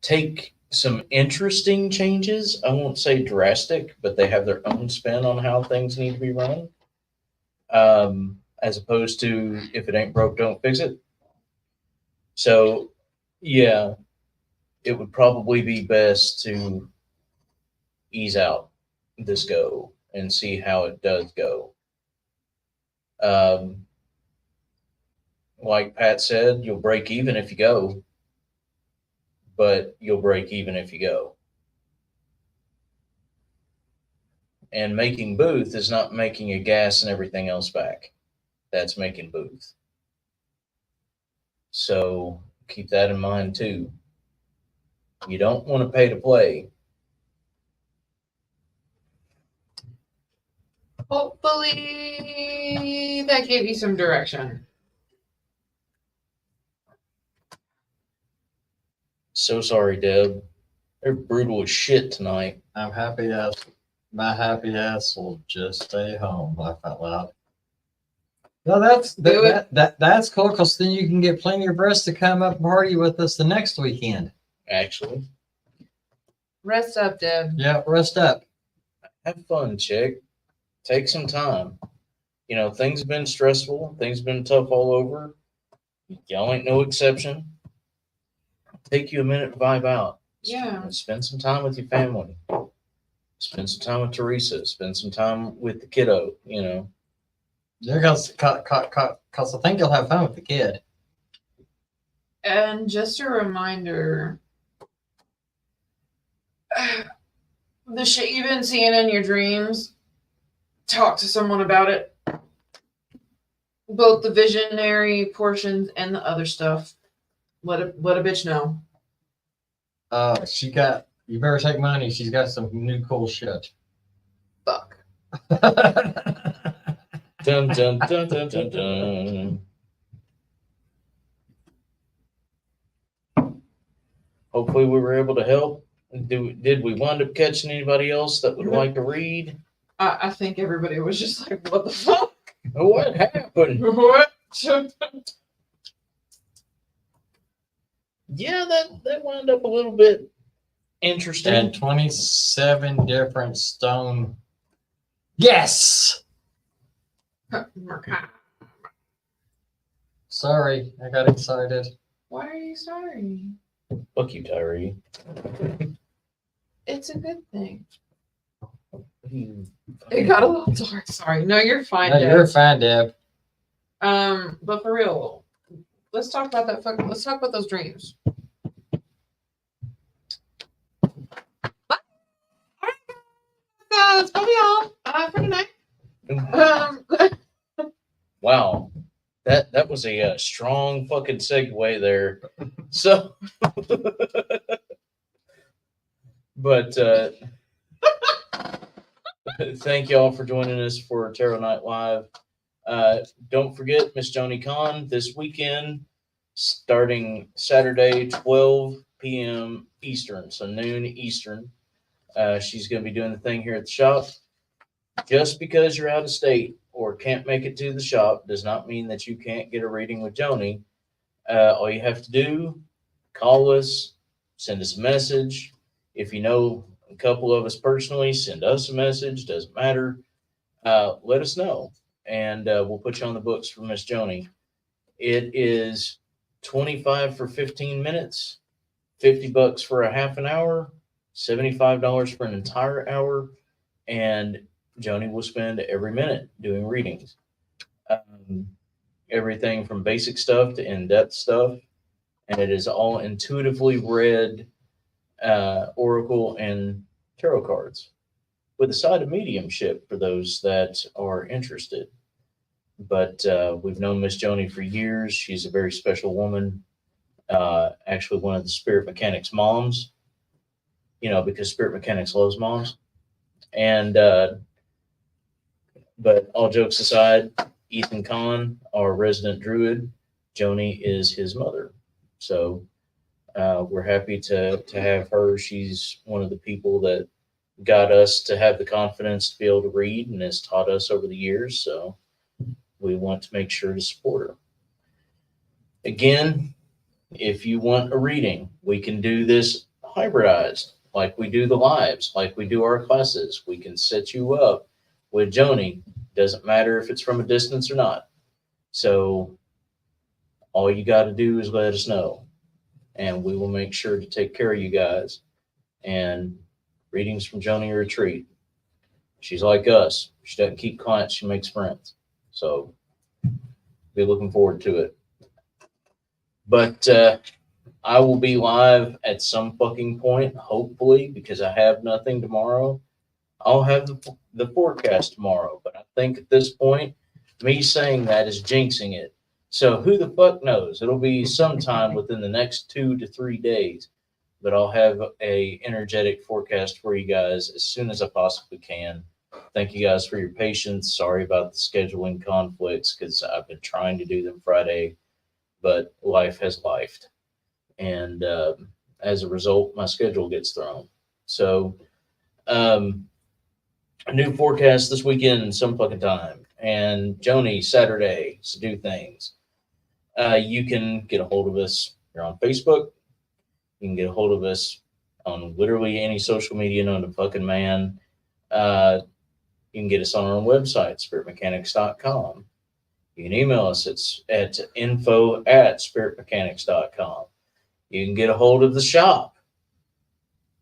take some interesting changes. I won't say drastic, but they have their own spin on how things need to be run. As opposed to, if it ain't broke, don't fix it. So, yeah, it would probably be best to ease out this go and see how it does go. Like Pat said, you'll break even if you go, but you'll break even if you go. And making booth is not making a gas and everything else back. That's making booth. So keep that in mind too. You don't want to pay to play. Hopefully that gave you some direction. So sorry, Deb. They're brutal as shit tonight. I'm happy that my happy ass will just stay home. Laugh out loud. No, that's that's cool, because then you can get plenty of rest to come up and party with us the next weekend. Actually, Rest up, Deb. Yeah, rest up. have fun, chick. Take some time. You know, things have been stressful. Things have been tough all over. Y'all ain't no exception. Take you a minute to vibe out. Yeah. Spend some time with your family. Spend some time with Teresa. Spend some time with the kiddo, you know. Yeah, because I think you'll have fun with the kid. And just a reminder, the shit you've been seeing in your dreams, talk to someone about it. Both the visionary portions and the other stuff. Let a bitch know. You better take money. She's got some new cool shit. Fuck. Dun, dun, dun, dun, dun, dun. Hopefully we were able to help. Did we wind up catching anybody else that would like to read? I think everybody was just like, what the fuck? What happened? What? Yeah, that wound up a little bit interesting. And 27 different stone. Yes. Sorry, I got excited. Why are you sorry? Fuck you, Tyree. It's a good thing. You It got a little dark. Sorry. No, you're fine, No, Deb. you're fine, Deb. But for real, let's talk about that fucking. Let's talk about those dreams. That's probably all for tonight. Wow, that was a strong fucking segue there. So, but thank y'all for joining us for Tarot Night Live. Don't forget Miss Joni Khan this weekend, starting Saturday, 12 p.m. Eastern, so noon Eastern. She's going to be doing the thing here at the shop. Just because you're out of state or can't make it to the shop does not mean that you can't get a reading with Joni. All you have to do, call us, send us a message. If you know a couple of us personally, send us a message. Doesn't matter. Let us know, and we'll put you on the books for Miss Joni. It is $25 for 15 minutes, $50 for a half an hour, $75 for an entire hour, and Joni will spend every minute doing readings. Everything from basic stuff to in-depth stuff, and it is all intuitively read oracle and tarot cards with a side of mediumship for those that are interested. But we've known Miss Joni for years. She's a very special woman. Actually, one of the Spirit Mechanics moms, because Spirit Mechanics loves moms. And but all jokes aside, Ethan Kahn, our resident druid, Joni is his mother. So we're happy to have her. She's one of the people that got us to have the confidence to be able to read and has taught us over the years. So we want to make sure to support her. Again, if you want a reading, we can do this hybridized, like we do the lives, like we do our classes. We can set you up with Joni. Doesn't matter if it's from a distance or not. So all you got to do is let us know, and we will make sure to take care of you guys. And readings from Joni are a treat. She's like us. She doesn't keep clients, she makes friends. So be looking forward to it. But I will be live at some fucking point, hopefully, because I have nothing tomorrow. I'll have the forecast tomorrow, but I think at this point, me saying that is jinxing it. So who the fuck knows? It'll be sometime within the next 2 to 3 days, but I'll have a energetic forecast for you guys as soon as I possibly can. Thank you guys for your patience. Sorry about the scheduling conflicts because I've been trying to do them Friday, but life has lifed. And as a result, my schedule gets thrown. So a new forecast this weekend, some fucking time. And Joni, Saturday, to do things. You can get a hold of us. You're on Facebook. You can get a hold of us on literally any social media known to fucking man. You can get us on our own website, spiritmechanics.com. You can email us at info@spiritmechanics.com. You can get a hold of the shop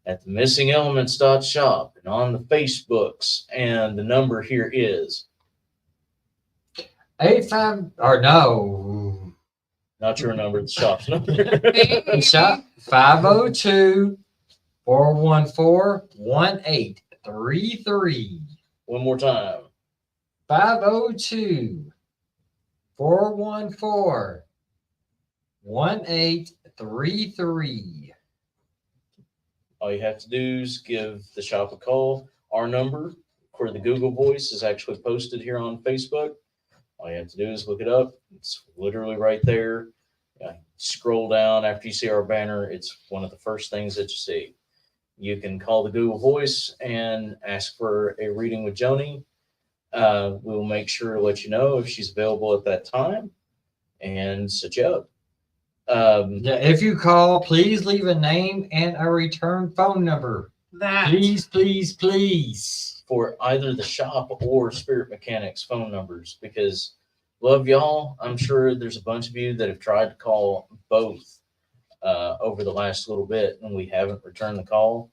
at the missingelements.shop and on the Facebooks. And the number here is 85 or no. not your number, the shop's number. The shop 502-414-1833. One more time. 502-414-1833. All you have to do is give the shop a call. Our number for the Google Voice is actually posted here on Facebook. All you have to do is look it up. It's literally right there. Scroll down after you see our banner. It's one of the first things that you see. You can call the Google Voice and ask for a reading with Joni. We will make sure to let you know if she's available at that time and set you up. Yeah, if you call, please leave a name and a return phone number. That. Please, please, please. For either the shop or Spirit Mechanics phone numbers, because love y'all. I'm sure there's a bunch of you that have tried to call both over the last little bit, and we haven't returned the call.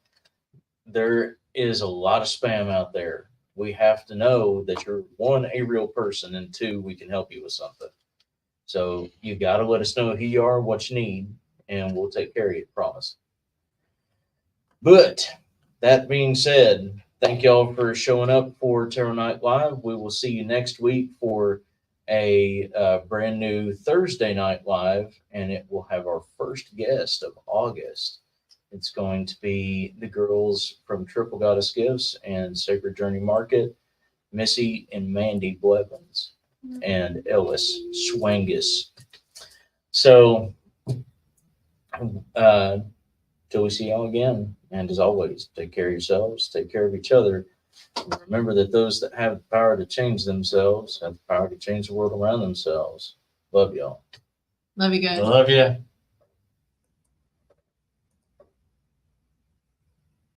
There is a lot of spam out there. We have to know that you're, one, a real person, and two, we can help you with something. So you got to let us know who you are, what you need, and we'll take care of you, promise. But that being said, thank y'all for showing up for Terror Night Live. We will see you next week for a brand new Thursday Night Live, and it will have our first guest of August. It's going to be the girls from Triple Goddess Gifts and Sacred Journey Market, Missy and Mandy Blevins, and Ellis Swangus. So, till we see y'all again, and as always, take care of yourselves, take care of each other. Remember that those that have the power to change themselves have the power to change the world around themselves. Love y'all. Love you guys. Love you.